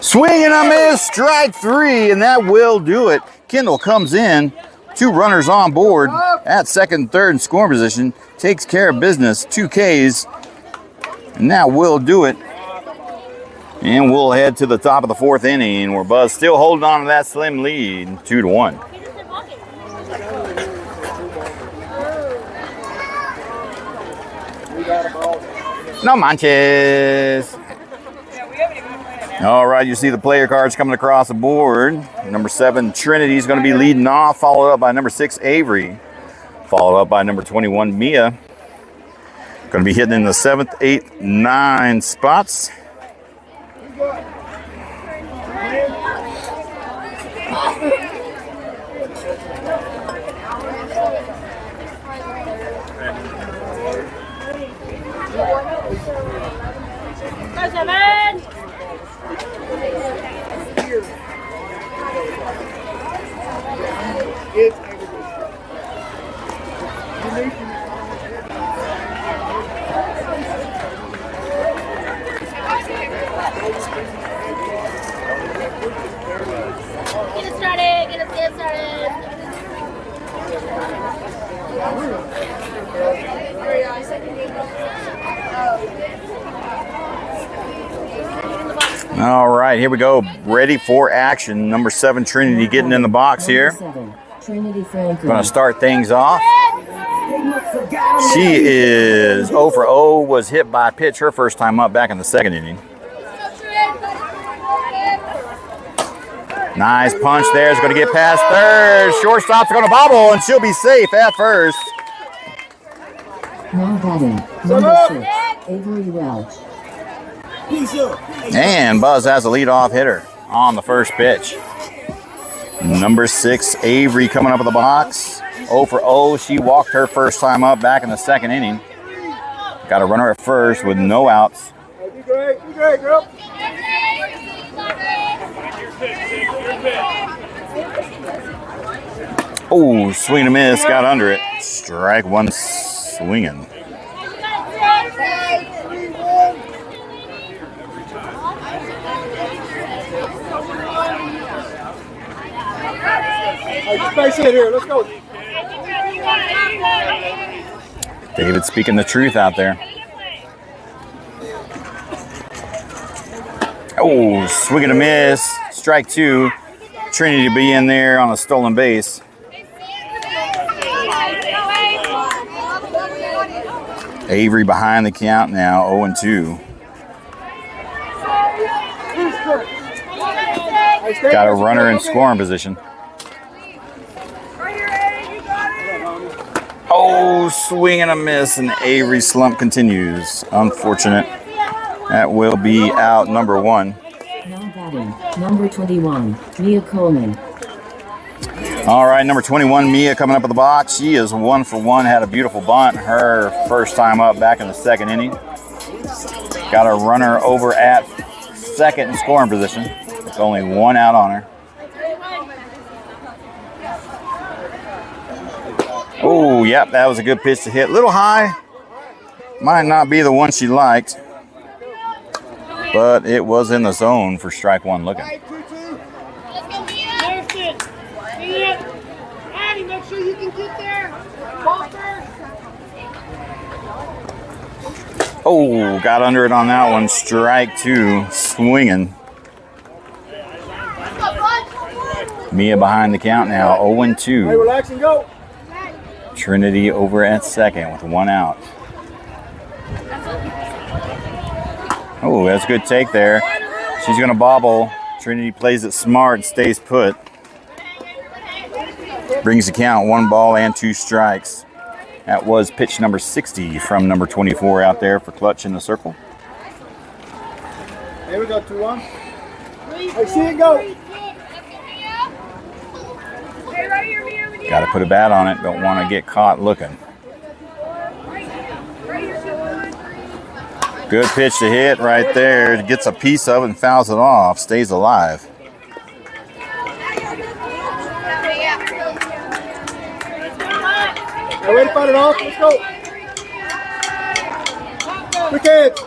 Swing and a miss, strike 3, and that will do it. Kendall comes in, 2 runners on board at second, third in scoring position, takes care of business, 2 Ks, and that will do it. And we'll head to the top of the 4th inning, where Buzz still holding on to that slim lead, 2-1. No manches. All right, you see the player cards coming across the board. Number 7, Trinity is going to be leading off, followed up by number 6, Avery. Followed up by number 21, Mia. Going to be hitting in the 7th, 8th, 9 spots. Get started. All right, here we go. Ready for action. Number 7, Trinity getting in the box here. Trinity Franklin. Going to start things off. She is 0 for 0, was hit by a pitch her first time up back in the 2nd inning. Nice punch there. It's going to get past third. Shortstop's going to bobble, and she'll be safe at first. Now batting, number 6, Avery Welch. And Buzz has a leadoff hitter on the first pitch. Number 6, Avery coming up in the box. 0 for 0. She walked her first time up back in the 2nd inning. Got a runner at first with no outs. You great, girl. Oh, swing and a miss, got under it. Strike 1 swinging. Space in here, let's go. David speaking the truth out there. Oh, swing and a miss. Strike 2. Trinity to be in there on a stolen base. Avery behind the count now, 0-2. Got a runner in scoring position. Oh, swing and a miss, and Avery's slump continues. Unfortunate. That will be out number 1. Now batting, number 21, Mia Coleman. All right, number 21, Mia coming up in the box. She is 1 for 1, had a beautiful bunt her first time up back in the 2nd inning. Got a runner over at 2nd in scoring position. With only 1 out on her. Oh, yep, that was a good pitch to hit. Little high. Might not be the one she liked. But it was in the zone for strike 1 looking. Let's go, Mia. Addie, make sure you can get there. Ball first. Oh, got under it on that one. Strike 2, swinging. Mia behind the count now, 0-2. Hey, relax and go. Trinity over at 2nd with 1 out. Oh, that's a good take there. She's going to bobble. Trinity plays it smart and stays put. Brings the count 1 ball and 2 strikes. That was pitch number 60 from number 24 out there for Klutch in the circle. Here we go, 2-1. Hey, see it go. Got to put a bat on it. Don't want to get caught looking. Good pitch to hit right there. Gets a piece of it and fouls it off. Stays alive. Hey, way to fight it off. Let's go. Quick edge.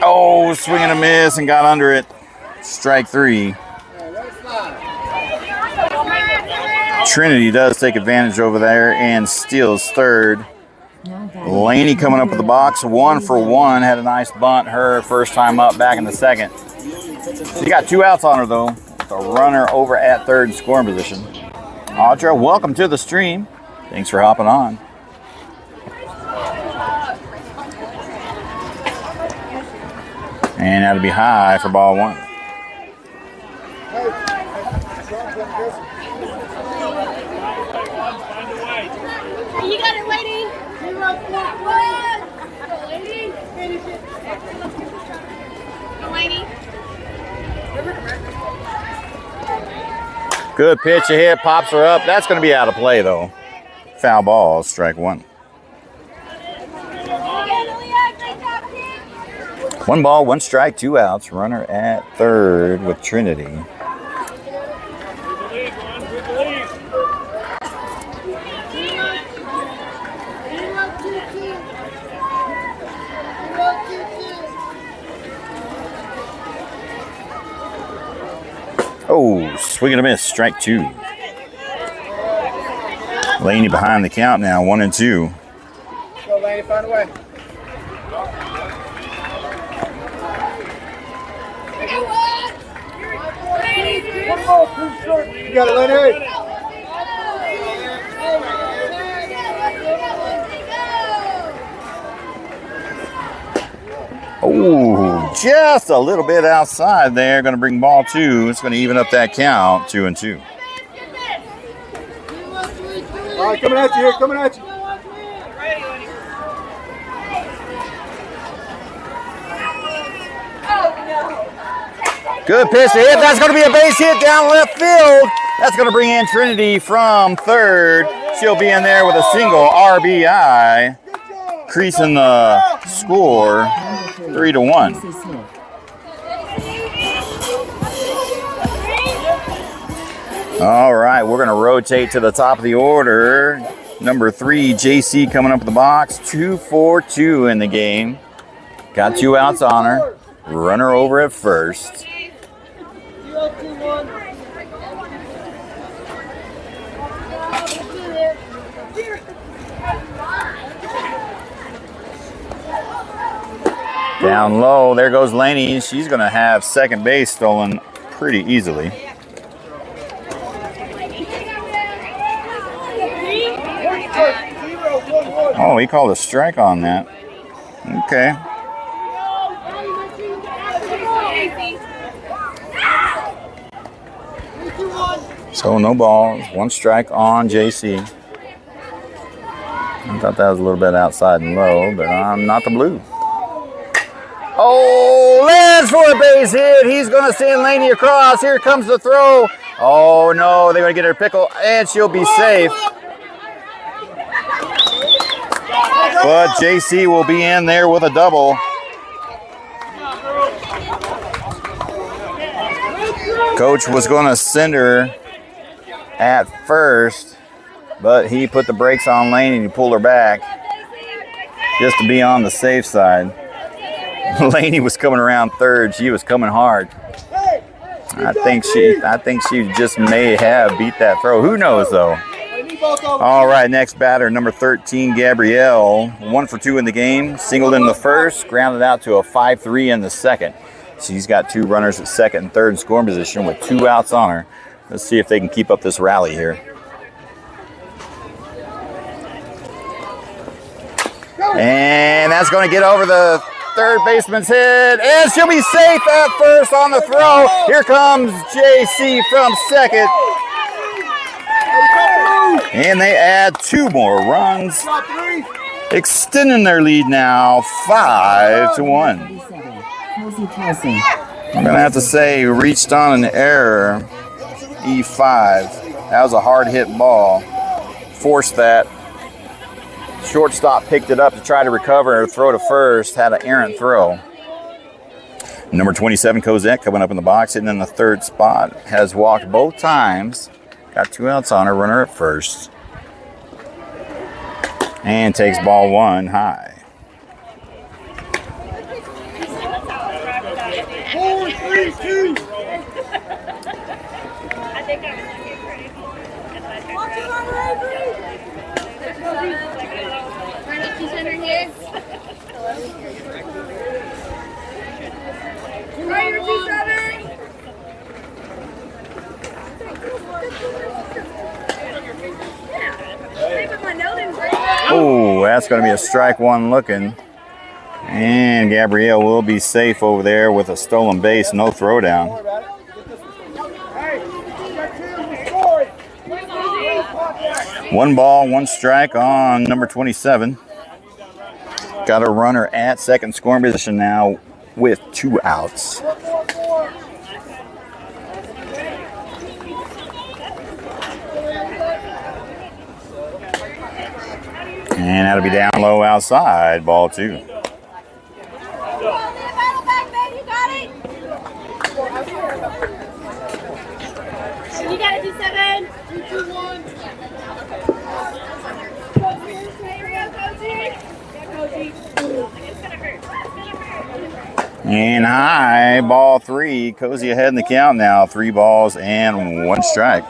Oh, swing and a miss and got under it. Strike 3. Trinity does take advantage over there and steals 3rd. Laney coming up with the box, 1 for 1. Had a nice bunt her first time up back in the 2nd. She got 2 outs on her though. With a runner over at 3rd in scoring position. Audra, welcome to the stream. Thanks for hopping on. And that'll be high for ball one. You got it, lady. Lady. Good pitch ahead, pops her up. That's going to be out of play, though. Foul ball, strike one. 1 ball, 1 strike, 2 outs. Runner at third with Trinity. Oh, swing and a miss, strike 2. Laney behind the count now, 1-2. Go, Laney, find a way. You got it, Laney. Oh, just a little bit outside there. Going to bring ball 2. It's going to even up that count, 2-2. All right, coming at you here, coming at you. Good pitch to hit. That's going to be a base hit down left field. That's going to bring in Trinity from third. She'll be in there with a single RBI, creasing the score 3-1. All right, we're going to rotate to the top of the order. Number 3, JC coming up with the box. 2-4-2 in the game. Got 2 outs on her. Runner over at first. Down low, there goes Laney. She's going to have second base stolen pretty easily. Oh, he called a strike on that. Okay. So no balls, 1 strike on JC. I thought that was a little bit outside and low, but I'm not the blue. Oh, lands for a base hit. He's going to send Laney across. Here comes the throw. Oh, no, they're going to get her pickle, and she'll be safe. But JC will be in there with a double. Coach was going to send her at first, but he put the brakes on Laney and he pulled her back just to be on the safe side. Laney was coming around third. She was coming hard. I think she just may have beat that throw. Who knows, though? All right, next batter, number 13, Gabrielle. 1 for 2 in the game. Singled in the first, grounded out to a 5-3 in the second. She's got 2 runners at second and third in scoring position with 2 outs on her. Let's see if they can keep up this rally here. And that's going to get over the third baseman's head, and she'll be safe at first on the throw. Here comes JC from second. And they add 2 more runs, extending their lead now 5-1. I'm going to have to say reached on an error, E5. That was a hard hit ball. Forced that. Shortstop picked it up to try to recover or throw to first. Had an errant throw. Number 27, Cosette, coming up in the box, sitting in the third spot. Has walked both times. Got 2 outs on her, runner at first. And takes ball 1 high. 4-3-2. Oh, that's going to be a strike 1 looking. And Gabrielle will be safe over there with a stolen base, no throwdown. One ball, one strike on number 27. Got a runner at second scoring position now with 2 outs. And that'll be down low outside, ball 2. You got it, 2-7. 2-2-1. And high, ball 3. Cozy ahead in the count now. 3 balls and 1 strike.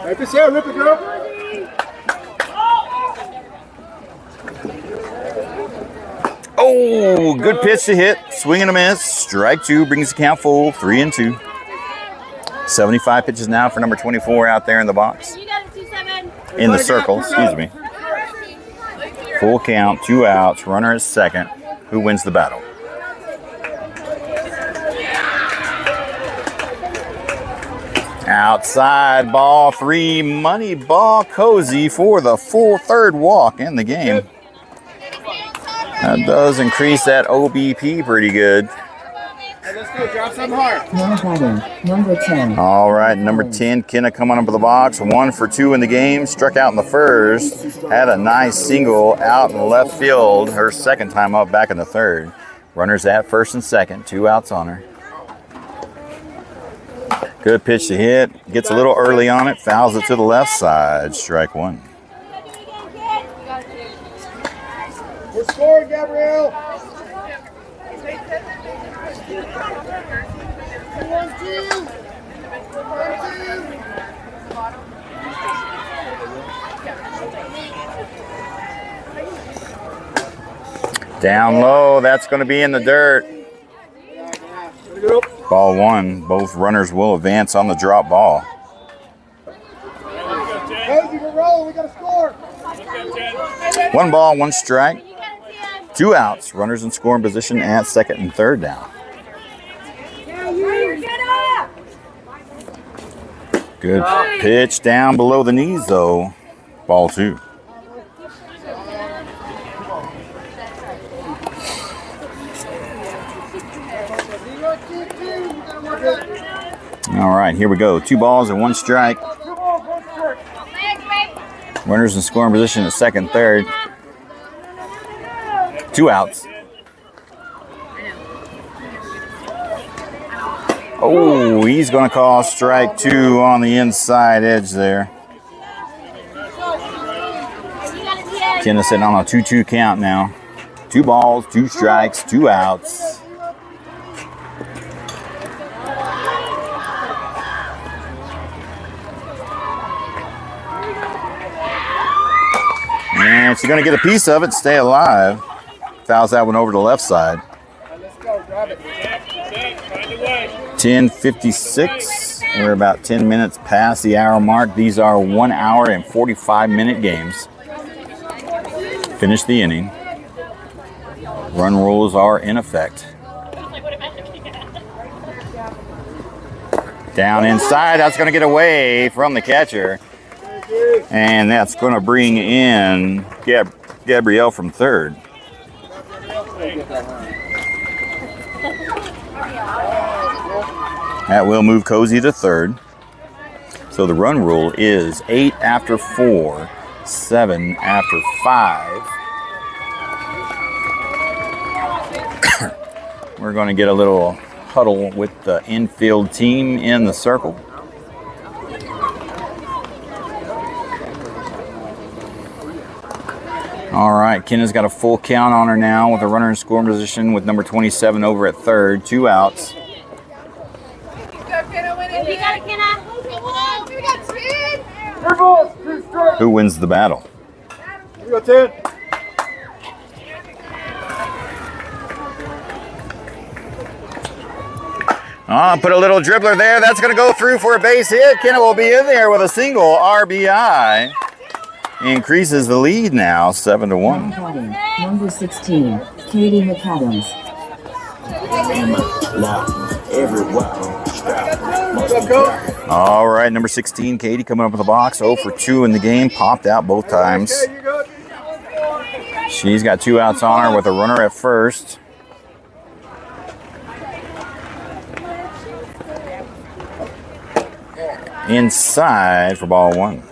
Rip it, Sarah. Rip it, girl. Oh, good pitch to hit. Swing and a miss. Strike 2 brings the count full. 3-2. 75 pitches now for number 24 out there in the box. You got it, 2-7. In the circle, excuse me. Full count, 2 outs. Runner is second. Who wins the battle? Outside, ball 3. Money ball Cozy for the full 3rd walk in the game. That does increase that OBP pretty good. Hey, let's go. Drop some hard. No batting. Number 10. All right, number 10, Kenna coming up with the box. 1 for 2 in the game. Struck out in the first. Had a nice single out in left field. Her second time up back in the 3rd. Runners at first and second. 2 outs on her. Good pitch to hit. Gets a little early on it. Fouls it to the left side. Strike 1. We're scoring, Gabrielle. 2-1-2. Down low. That's going to be in the dirt. Ball 1. Both runners will advance on the drop ball. Cozy, we're rolling. We got to score. 1 ball, 1 strike. 2 outs. Runners in scoring position at second and third down. Good pitch down below the knees, though. Ball 2. All right, here we go. 2 balls and 1 strike. Runners in scoring position at second, third. 2 outs. Oh, he's going to call strike 2 on the inside edge there. Kenna sitting on a 2-2 count now. 2 balls, 2 strikes, 2 outs. And she's going to get a piece of it, stay alive. Fouls that one over to the left side. Let's go. Grab it. 10:56. We're about 10 minutes past the hour mark. These are 1 hour and 45-minute games. Finish the inning. Run rules are in effect. Down inside. That's going to get away from the catcher. And that's going to bring in Gabrielle from third. That will move Cozy to third. So the run rule is 8 after 4, 7 after 5. We're going to get a little huddle with the infield team in the circle. All right, Kenna's got a full count on her now with a runner in scoring position with number 27 over at third. 2 outs. You got it, Kenna. We got 10. 3 balls, 2 strikes. Who wins the battle? We got 10. Put a little dribbler there. That's going to go through for a base hit. Kenna will be in there with a single RBI. Increases the lead now, 7-1. Number 16, Katie McAdams. All right, number 16, Katie coming up with the box. 0 for 2 in the game. Popped out both times. She's got 2 outs on her with a runner at first. Inside for ball 1.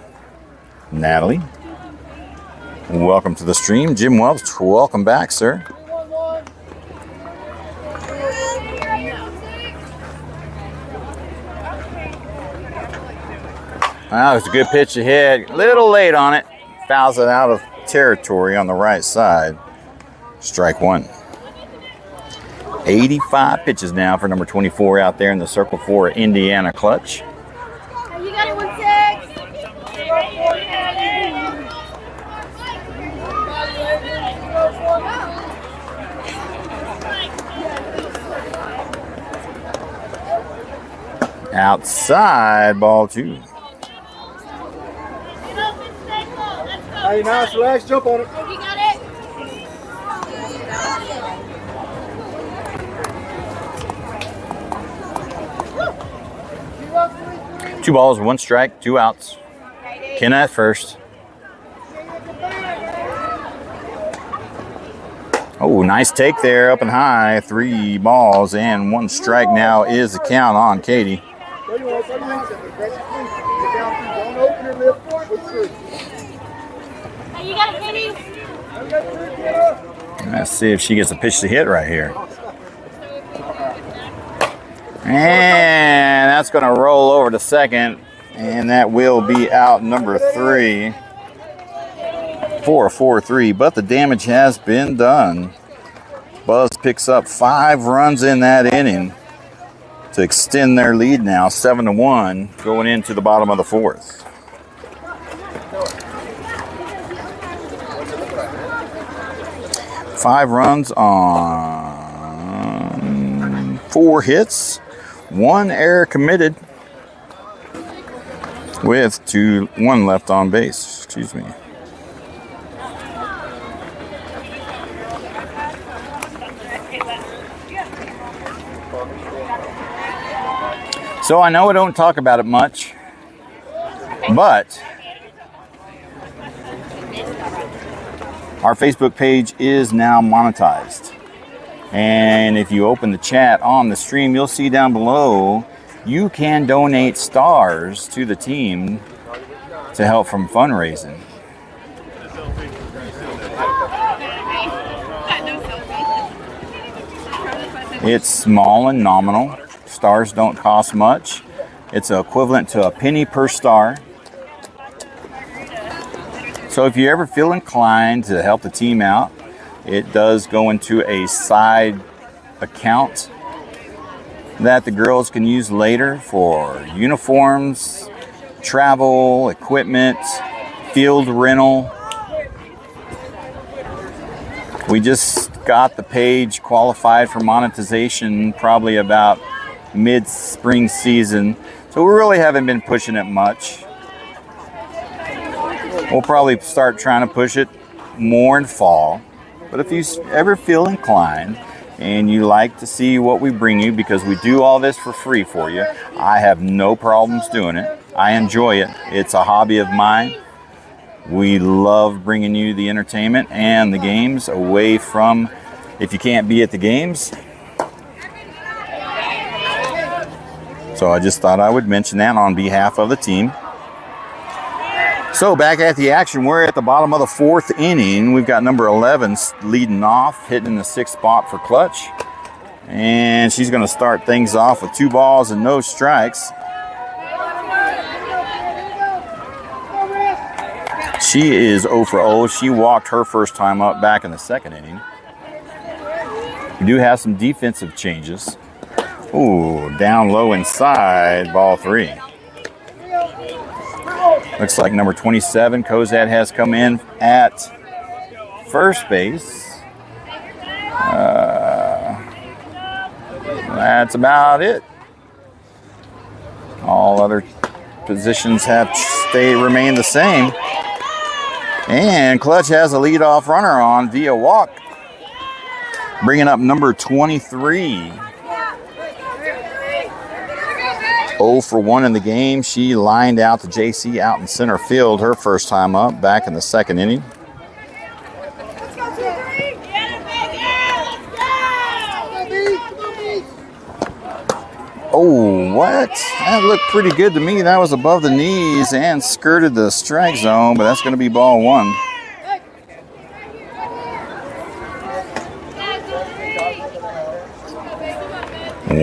Natalie, welcome to the stream. Jim Welch, welcome back, sir. Well, it's a good pitch to hit. Little late on it. Fouls it out of territory on the right side. Strike 1. 85 pitches now for number 24 out there in the circle for Indiana Klutch. You got it, 1-6. Outside, ball 2. Hey, nice, relax, jump on it. You got it. 2 balls, 1 strike, 2 outs. Kenna at first. Oh, nice take there, up and high. 3 balls and 1 strike now is the count on Katie. Hey, you got it, Katie. Let's see if she gets a pitch to hit right here. And that's going to roll over to second. And that will be out number 3 for a 4-3. But the damage has been done. Buzz picks up 5 runs in that inning to extend their lead now, 7-1, going into the bottom of the 4th. Five runs on 4 hits, 1 error committed, with 1 left on base. Excuse me. So I know I don't talk about it much, but our Facebook page is now monetized. And if you open the chat on the stream, you'll see down below you can donate stars to the team to help from fundraising. It's small and nominal. Stars don't cost much. It's equivalent to a penny per star. So if you ever feel inclined to help the team out, it does go into a side account that the girls can use later for uniforms, travel, equipment, field rental. We just got the page qualified for monetization probably about mid-spring season, so we really haven't been pushing it much. We'll probably start trying to push it more in fall, but if you ever feel inclined and you like to see what we bring you, because we do all this for free for you, I have no problems doing it. I enjoy it. It's a hobby of mine. We love bringing you the entertainment and the games away from, if you can't be at the games. So I just thought I would mention that on behalf of the team. So back at the action, we're at the bottom of the 4th inning. We've got number 11 leading off, hitting the 6th spot for Klutch. And she's going to start things off with 2 balls and no strikes. She is 0 for 0. She walked her first time up back in the 2nd inning. We do have some defensive changes. Ooh, down low inside, ball 3. Looks like number 27, Kozad, has come in at first base. That's about it. All other positions have remained the same. And Klutch has a leadoff runner on via walk, bringing up number 23. 0 for 1 in the game. She lined out to JC out in center field her first time up back in the second inning. Oh, what? That looked pretty good to me. That was above the knees and skirted the strike zone, but that's going to be ball 1.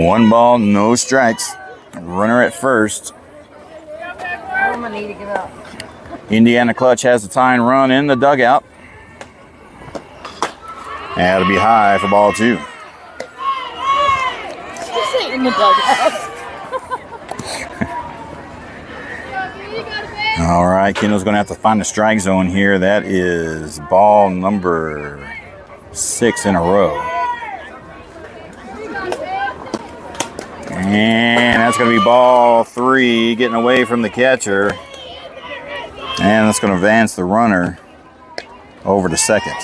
One ball, no strikes. Runner at first. Indiana Klutch has the tying run in the dugout. That'll be high for ball 2. In the dugout. All right, Kendall's going to have to find the strike zone here. That is ball number 6 in a row. And that's going to be ball 3, getting away from the catcher. And that's going to advance the runner over to second.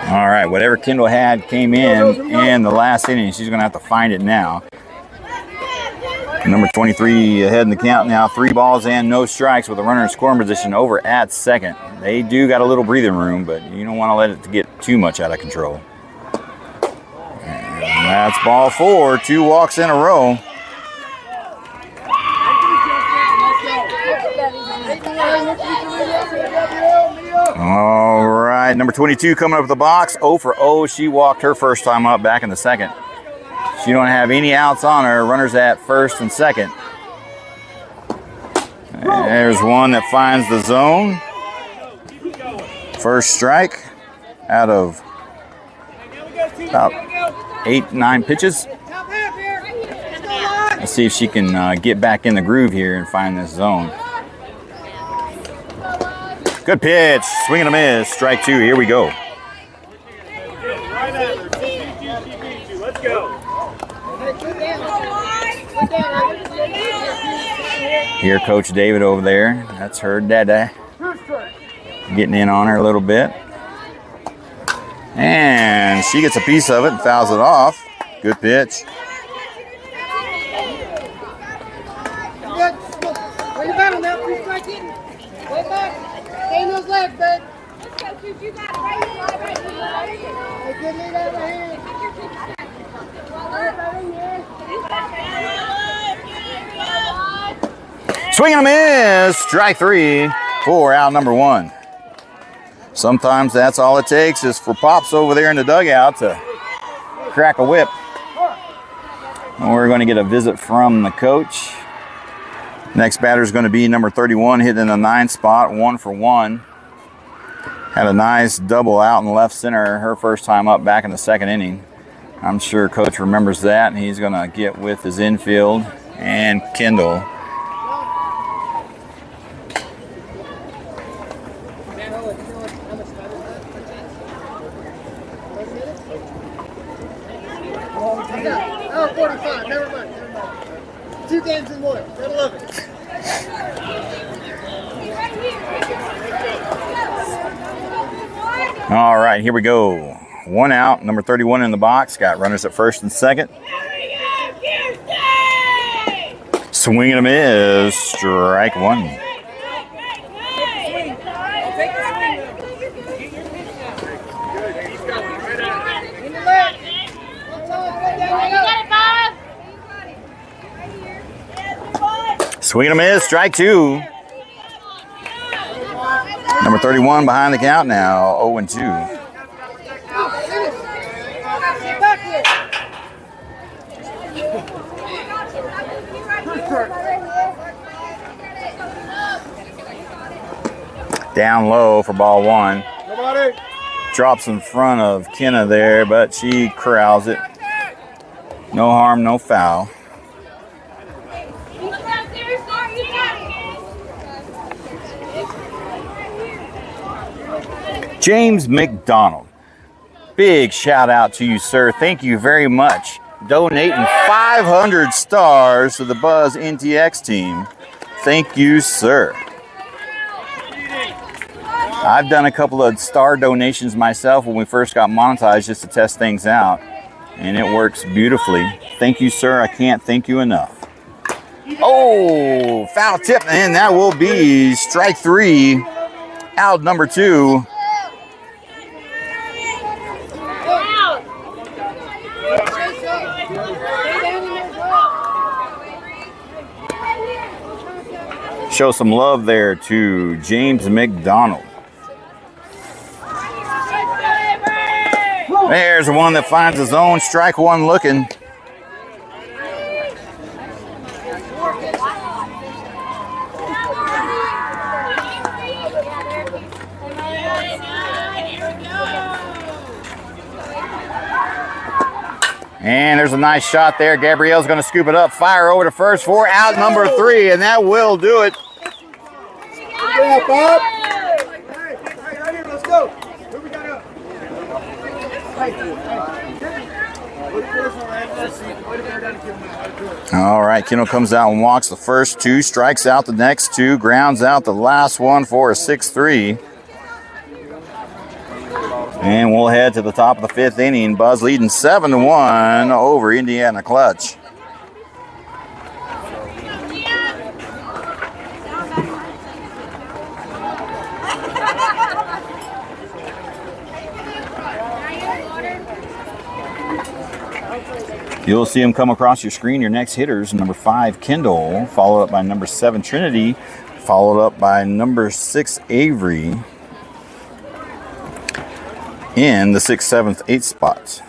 All right, whatever Kendall had came in the last inning. She's going to have to find it now. Number 23 ahead in the count now. 3 balls and no strikes with a runner in scoring position over at second. They do got a little breathing room, but you don't want to let it get too much out of control. And that's ball 4. 2 walks in a row. All right, number 22 coming up with the box. 0 for 0. She walked her first time up back in the second. She don't have any outs on her. Runners at first and second. There's one that finds the zone. First strike out of about 8-9 pitches. Let's see if she can get back in the groove here and find this zone. Good pitch, swing and a miss, strike 2, here we go. Let's go. Here, Coach David over there, that's her dada. Getting in on her a little bit. And she gets a piece of it and fouls it off. Good pitch. Way to battle now, please strike in. Way back. Stay in those legs, babe. Let's go, Coach. You got it. Right. Hey, good lead out of hand. Swing and a miss, strike 3 for out number 1. Sometimes that's all it takes is for Pops over there in the dugout to crack a whip. And we're going to get a visit from the coach. Next batter is going to be number 31, hitting in the 9th spot, 1 for 1. Had a nice double out in left center her first time up back in the second inning. I'm sure Coach remembers that, and he's going to get with his infield and Kendall. Oh, 45. Never mind. 2 games in 1. Gotta love it. All right, here we go. 1 out, number 31 in the box. Got runners at first and second. Swing and a miss, strike 1. Swing and a miss, strike 2. Number 31 behind the count now, 0-2. Down low for ball 1. Nobody. Drops in front of Kenna there, but she corrals it. No harm, no foul. James McDonald. Big shout out to you, sir. Thank you very much. donating 500 stars to the Buzz NTX team. Thank you, sir. I've done a couple of star donations myself when we first got monetized just to test things out, and it works beautifully. Thank you, sir. I can't thank you enough. Oh, foul tip, and that will be strike 3, out number 2. Show some love there to James McDonald. There's one that finds his own, strike 1 looking. And there's a nice shot there. Gabrielle's going to scoop it up, fire over to first for out number 3, and that will do it. Yeah, Bob. Hey, right here, let's go. Who we got up? All right, Kendall comes out and walks the first 2, strikes out the next 2, grounds out the last one for a 6-3. And we'll head to the top of the 5th inning. Buzz leading 7-1 over Indiana Klutch. You'll see them come across your screen. Your next hitters, number 5, Kendall, followed up by number 7, Trinity, followed up by number 6, Avery, in the 6th, 7th, 8th spots.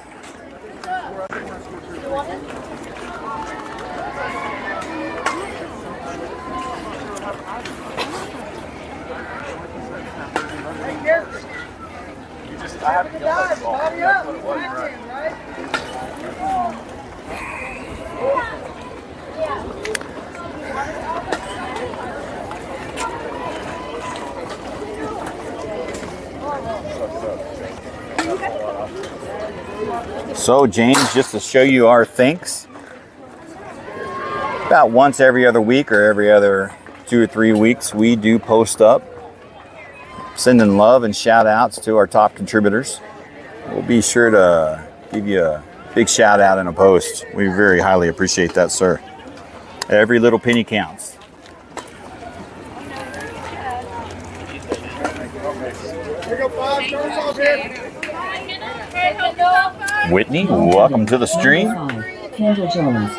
So James, just to show you our thanks, about once every other week or every other 2 or 3 weeks, we do post up sending love and shout outs to our top contributors. We'll be sure to give you a big shout out in a post. We very highly appreciate that, sir. Every little penny counts. Here go, Bob. Turn us off here. Whitney, welcome to the stream. Kendall Jones.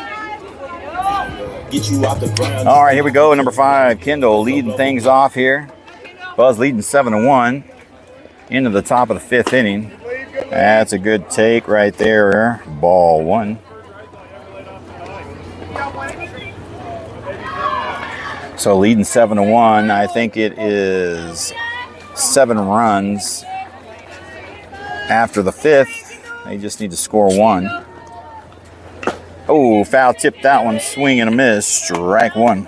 All right, here we go. Number 5, Kendall leading things off here. Buzz leading 7-1 into the top of the 5th inning. That's a good take right there. Ball 1. So leading 7-1. I think it is 7 runs after the 5th. They just need to score 1. Oh, foul tip that one. Swing and a miss. Strike 1.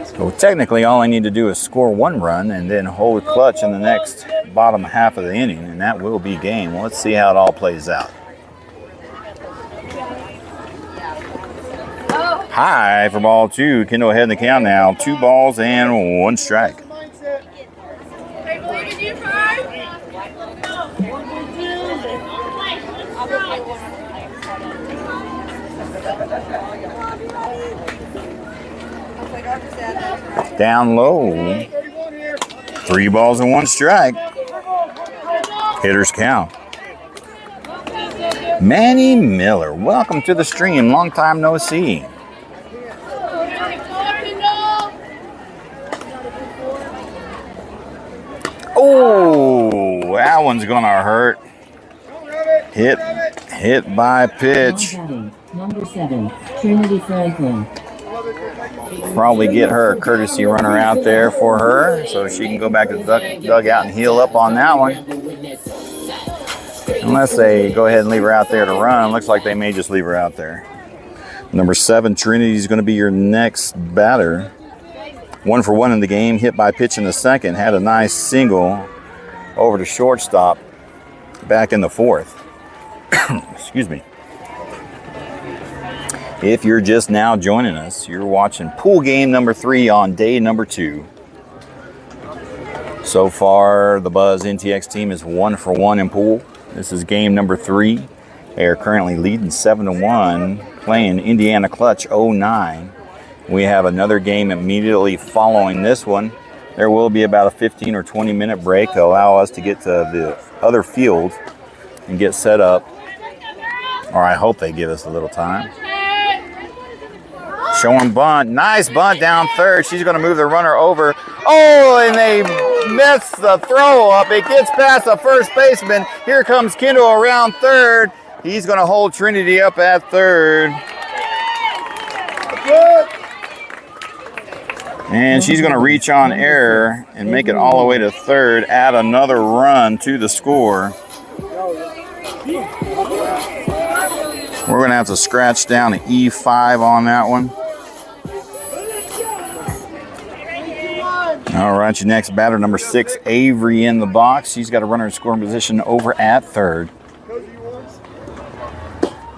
So technically all I need to do is score 1 run and then hold Klutch in the next bottom half of the inning, and that will be game. Let's see how it all plays out. High for ball 2. Kendall ahead in the count now. 2 balls and 1 strike. Down low. 3 balls and 1 strike. Hitters count. Manny Miller, welcome to the stream. Long time no see. Oh, that one's gonna hurt. Hit by pitch. Number 7, Trinity Franklin. Probably get her a courtesy runner out there for her so she can go back to the dugout and heal up on that one. Unless they go ahead and leave her out there to run. Looks like they may just leave her out there. Number 7, Trinity is going to be your next batter. 1 for 1 in the game. Hit by pitch in the 2nd. Had a nice single over to shortstop. back in the fourth. Excuse me. If you're just now joining us, you're watching pool game number 3 on day number 2. So far, the Buzz NTX team is 1 for 1 in pool. This is game number 3. They are currently leading 7-1, playing Indiana Klutch 09. We have another game immediately following this one. There will be about a 15 or 20 minute break to allow us to get to the other field and get set up. Or I hope they give us a little time. Showing bunt. Nice bunt down third. She's going to move the runner over. Oh, and they miss the throw up. It gets past the first baseman. Here comes Kendall around third. He's going to hold Trinity up at third. And she's going to reach on error and make it all the way to third. Add another run to the score. We're going to have to scratch down an E5 on that one. All right, your next batter, number 6, Avery in the box. She's got a runner in scoring position over at third.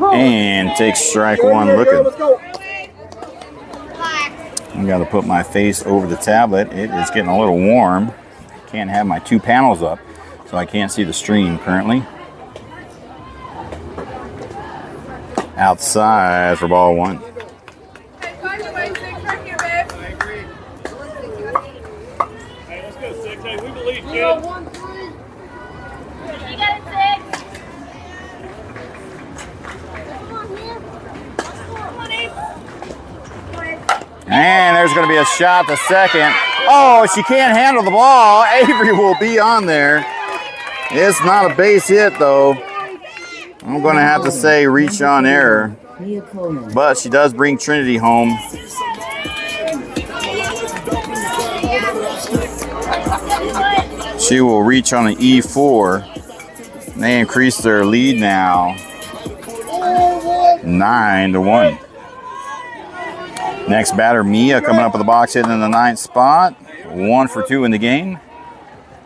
And takes strike 1 looking. I got to put my face over the tablet. It is getting a little warm. Can't have my 2 panels up, so I can't see the stream currently. Outside for ball 1. Hey, find your way, 6 right here, babe. I agree. Hey, let's go, 6. Hey, we believe, kid. 1-3. You got it, 6. Come on, man. Come on, Abe. And there's going to be a shot to second. Oh, she can't handle the ball. Avery will be on there. It's not a base hit, though. I'm going to have to say reach on error. But she does bring Trinity home. She will reach on an E4. They increase their lead now 9-1. Next batter, Mia, coming up with the box, hitting in the 9th spot. 1 for 2 in the game.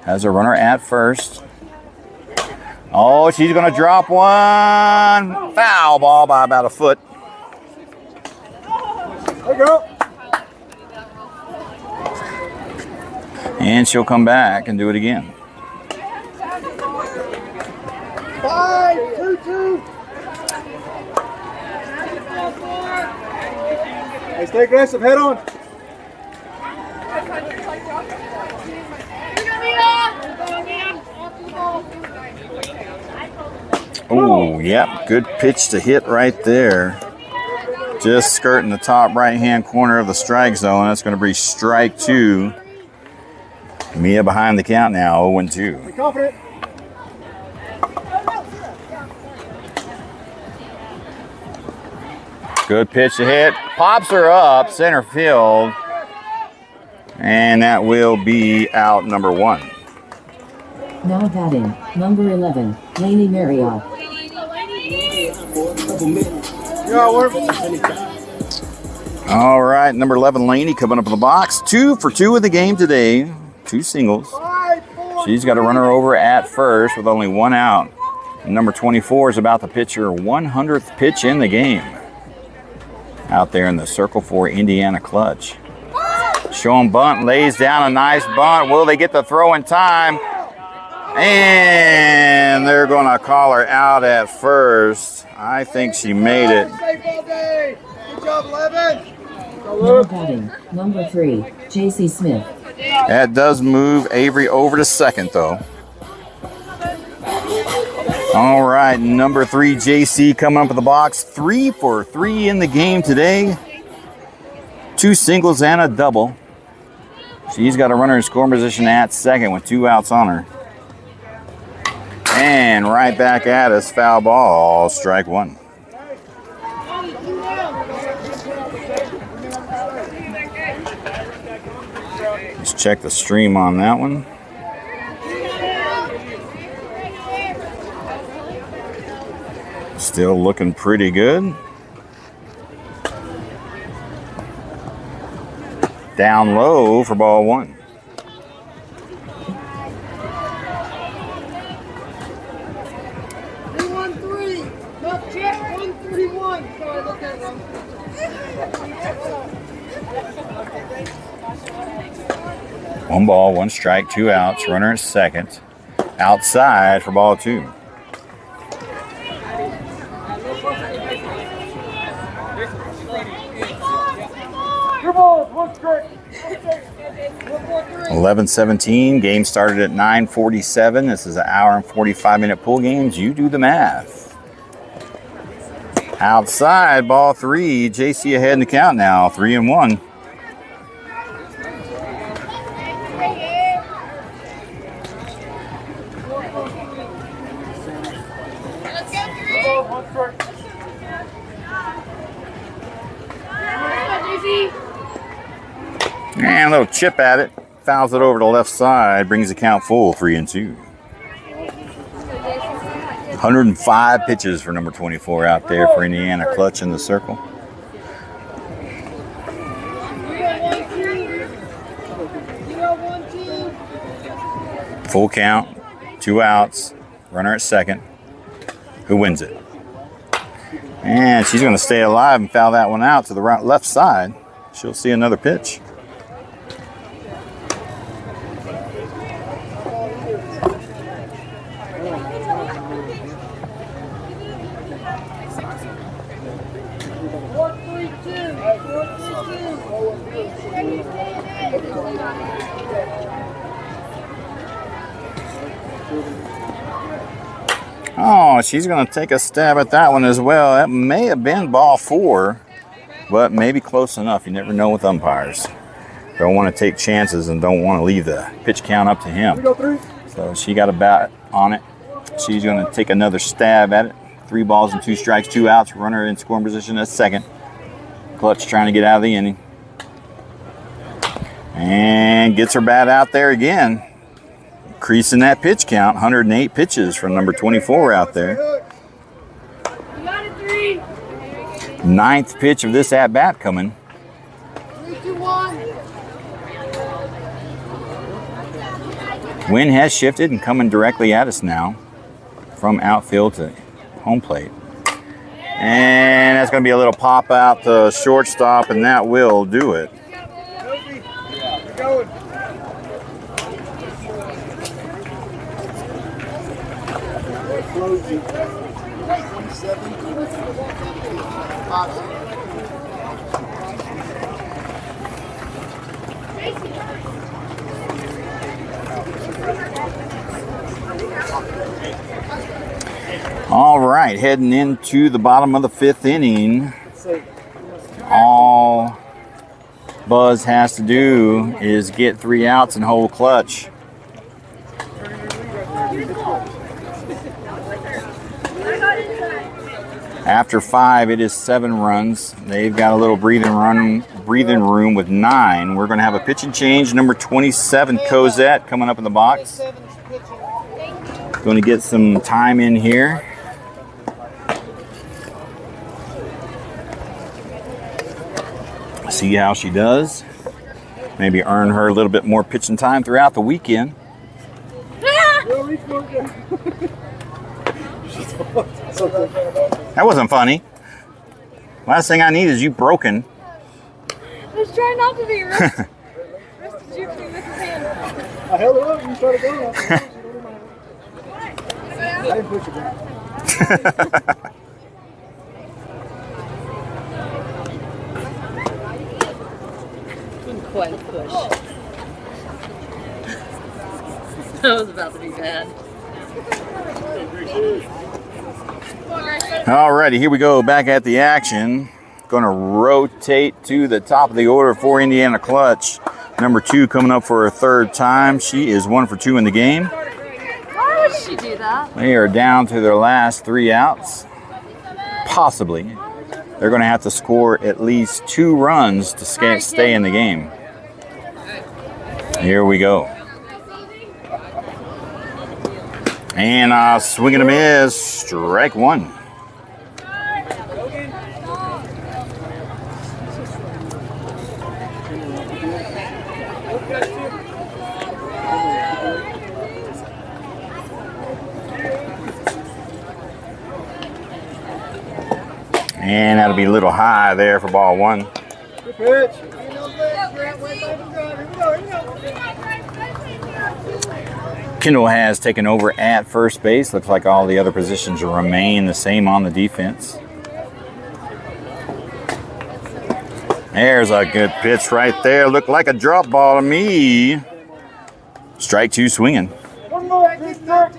Has a runner at first. Oh, she's going to drop one. Foul ball by about a foot. There you go. And she'll come back and do it again. 5-2-2. Hey, stay aggressive. Head on. Oh, yep. Good pitch to hit right there. Just skirting the top right-hand corner of the strike zone. That's going to be strike 2. Mia behind the count now, 0-2. Be confident. Good pitch to hit. Pops her up, center field. And that will be out number 1. Now batting, number 11, Lainey Marriott. All right, number 11, Laney, coming up in the box. 2 for 2 in the game today. 2 singles. She's got a runner over at first with only 1 out. And number 24 is about to pitch her 100th pitch in the game. Out there in the circle for Indiana Klutch. Showing bunt, lays down a nice bunt. Will they get the throw in time? And they're going to call her out at first. I think she made it. Good job, 11. Now batting, number 3, JC Smith. That does move Avery over to second, though. All right, number 3, JC, coming up with the box. 3 for 3 in the game today. 2 singles and a double. She's got a runner in scoring position at second with 2 outs on her. And right back at us, foul ball, strike 1. Let's check the stream on that one. Still looking pretty good. Down low for ball 1. 141. Sorry, look at them. One ball, one strike, 2 outs. Runner at second. Outside for ball 2. Your balls, one strike. 11-17. Game started at 9:47. This is an hour and 45-minute pool games. You do the math. Outside, ball 3. JC ahead in the count now, 3-1. And a little chip at it. Fouls it over to the left side. Brings the count full, 3-2. 105 pitches for number 24 out there for Indiana. Klutch in the circle. Full count, 2 outs. Runner at second. Who wins it? And she's going to stay alive and foul that one out to the right, left side. She'll see another pitch. Oh, she's going to take a stab at that one as well. That may have been ball 4, but maybe close enough. You never know with umpires. Don't want to take chances and don't want to leave the pitch count up to him. So she got a bat on it. She's going to take another stab at it. 3 balls and 2 strikes, 2 outs. Runner in scoring position at second. Klutch trying to get out of the inning. And gets her bat out there again. Increasing that pitch count. 108 pitches from number 24 out there. 9th pitch of this at-bat coming. 3-2-1. Wind has shifted and coming directly at us now from outfield to home plate. And that's going to be a little pop out to shortstop, and that will do it. All right, heading into the bottom of the 5th inning. All Buzz has to do is get 3 outs and hold Klutch. After 5, it is 7 runs. They've got a little breathing room with 9. We're going to have a pitch and change. Number 27, Cosette, coming up in the box. Going to get some time in here. See how she does. Maybe earn her a little bit more pitching time throughout the weekend. That wasn't funny. Last thing I need is you broken. I was trying not to be wristed you with his hand. I held it up and you started going. I didn't push it back. Quite a push. That was about to be bad. Alrighty, here we go. Back at the action. Going to rotate to the top of the order for Indiana Klutch. Number 2 coming up for her 3rd time. She is 1 for 2 in the game. Why would she do that? They are down to their last 3 outs. Possibly. They're going to have to score at least 2 runs to stay in the game. Here we go. And swing and a miss. Strike 1. And that'll be a little high there for ball one. Good pitch. Kendall has taken over at first base. Looks like all the other positions remain the same on the defense. There's a good pitch right there. Looked like a drop ball to me. Strike two swinging. One more, two strikes.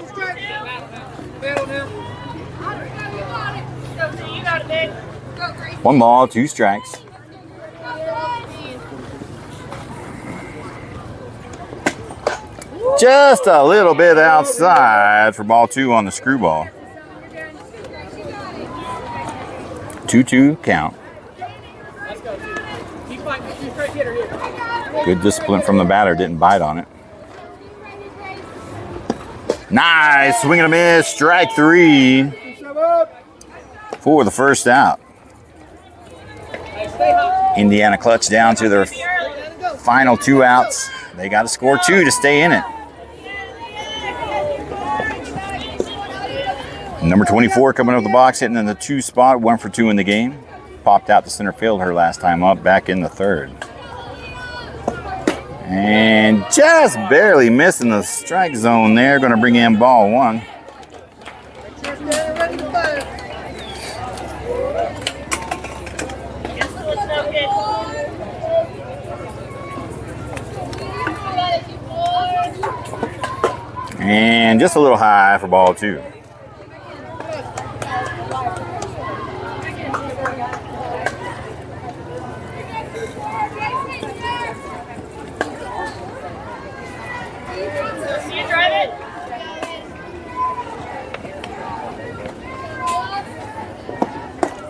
One ball, two strikes. Just a little bit outside for ball two on the screwball. 2-2 count. Good discipline from the batter, didn't bite on it. Nice, swing and a miss, strike three for the first out. Indiana Klutch down to their final two outs. They got to score two to stay in it. Number 24 coming up the box, hitting in the 2 spot, 1 for 2 in the game. Popped out to center field her last time up, back in the 3rd. And just barely missing the strike zone there. Going to bring in ball one. And just a little high for ball two.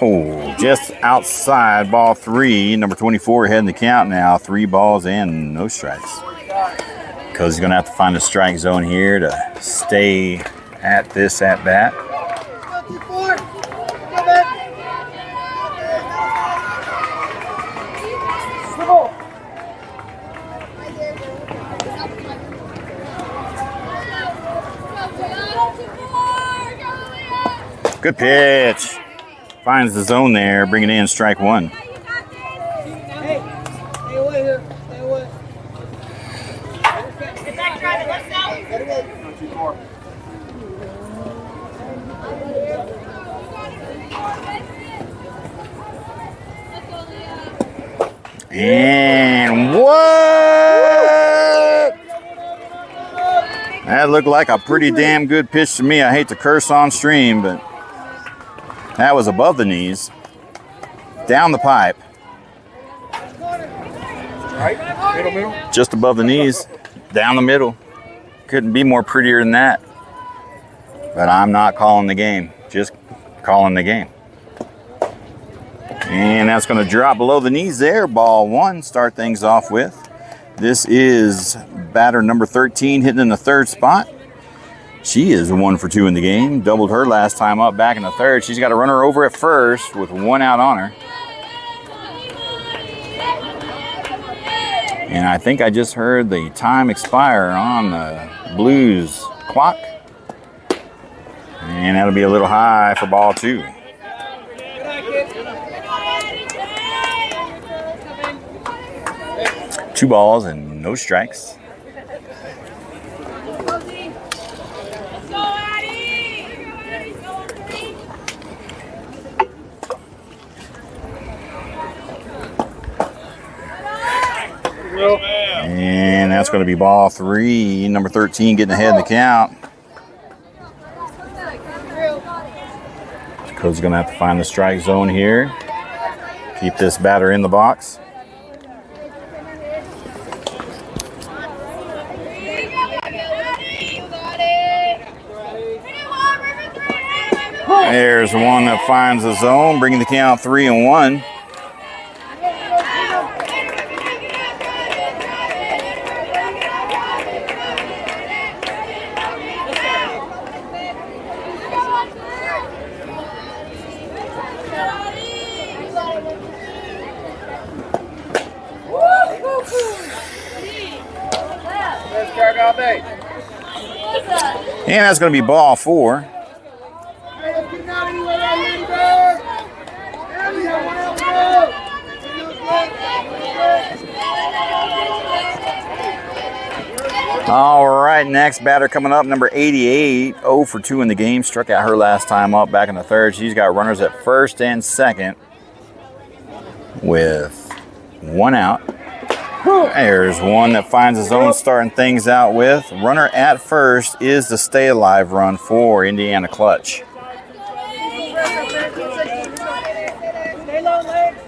Oh, just outside ball three. Number 24 heading the count now. 3 balls and no strikes. Cozy's going to have to find a strike zone here to stay at this at bat. Good pitch. Finds the zone there, bringing in strike one. Hey, stay away here. Stay away. Get back, drive it. Let's go. Get away. Not too far. And what? That looked like a pretty damn good pitch to me. I hate to curse on stream, but that was above the knees, down the pipe. Right, middle. Just above the knees, down the middle. Couldn't be more prettier than that. But I'm not calling the game, just calling the game. And that's going to drop below the knees there. Ball one, start things off with. This is batter number 13 hitting in the 3rd spot. She is 1 for 2 in the game. Doubled her last time up back in the 3rd. She's got a runner over at first with 1 out on her. And I think I just heard the time expire on the Blues clock. And that'll be a little high for ball two. Two balls and no strikes. And that's going to be ball three. Number 13 getting ahead in the count. Cody's going to have to find the strike zone here. Keep this batter in the box. There's one that finds the zone, bringing the count 3-1. And that's going to be ball four. All right, next batter coming up, number 88, 0 for 2 in the game. Struck out her last time up back in the third. She's got runners at first and second with 1 out. There's one that finds his own, starting things out with. Runner at first is the stay alive run for Indiana Klutch. Stay low, legs.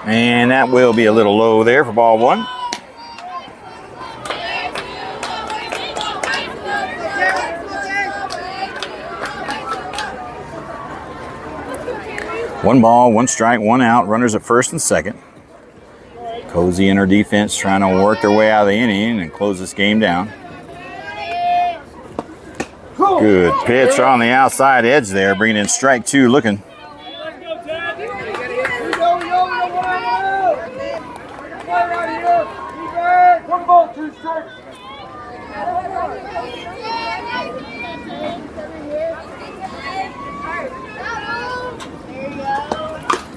And that will be a little low there for ball 1. One ball, 1 strike, 1 out. Runners at first and second. Cozy and her defense trying to work their way out of the inning and close this game down. Good pitch on the outside edge there, bringing in strike 2 looking.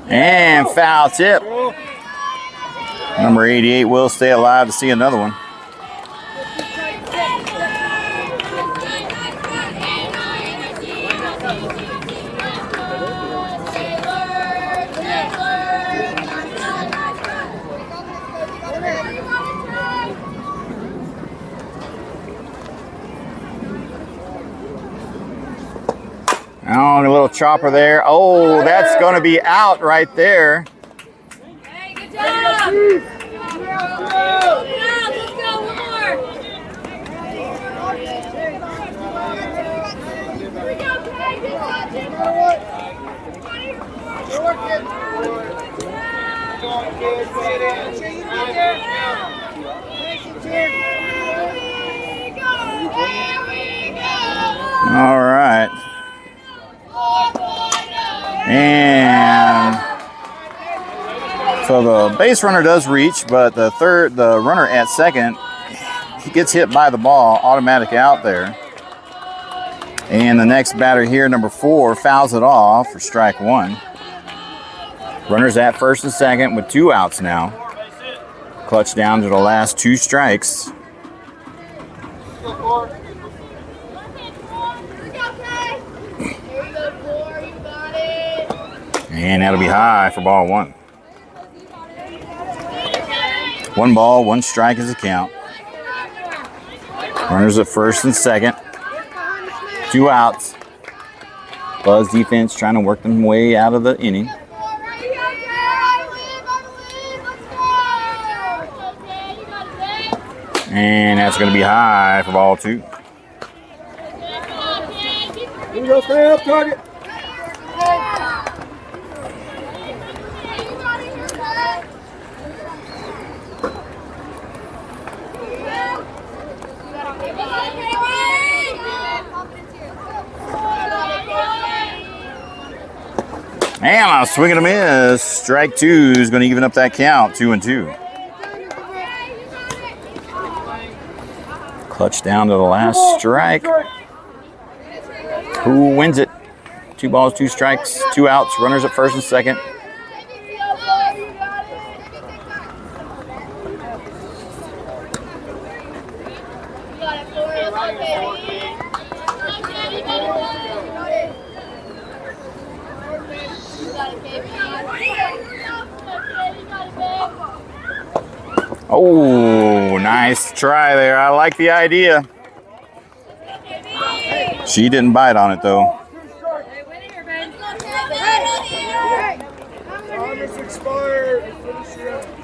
And foul tip. Number 88 will stay alive to see another one. Oh, a little chopper there. Oh, that's going to be out right there. Hey, good job! Let's go, one more! Here we go, Kay! Good All right. And so the base runner does reach, but the runner at second, he gets hit by the ball, automatic out there. And the next batter here, number 4, fouls it off for strike 1. Runners at first and second with 2 outs now. Klutch down to the last 2 strikes. And that'll be high for ball 1. 1 ball, 1 strike is the count. Runners at first and second. 2 outs. Buzz defense trying to work them way out of the inning. And that's going to be high for ball 2. Here we go, stay up, target. And a swing and a miss. Strike 2 is going to even up that count, 2-2. Klutch down to the last strike. Who wins it? 2 balls, 2 strikes, 2 outs. Runners at first and second. Oh, nice try there. I like the idea. She didn't bite on it, though.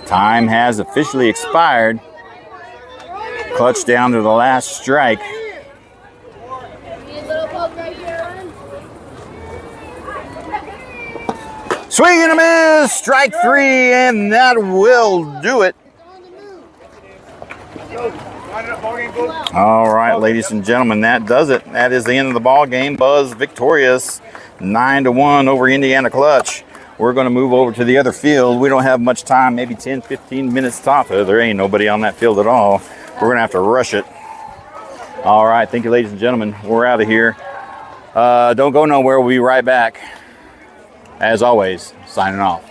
Time has officially expired. Klutch down to the last strike. Swing and a miss, strike 3, and that will do it. All right, ladies and gentlemen, that does it. That is the end of the ball game. Buzz victorious, 9-1 over Indiana Klutch. We're going to move over to the other field. We don't have much time, maybe 10, 15 minutes top. There ain't nobody on that field at all. We're going to have to rush it. All right, thank you, ladies and gentlemen. We're out of here. Don't go nowhere. We'll be right back. As always, signing off.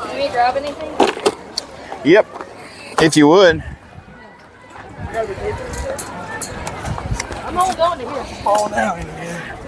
Can we grab anything? Yep, if you would. I'm only going to here.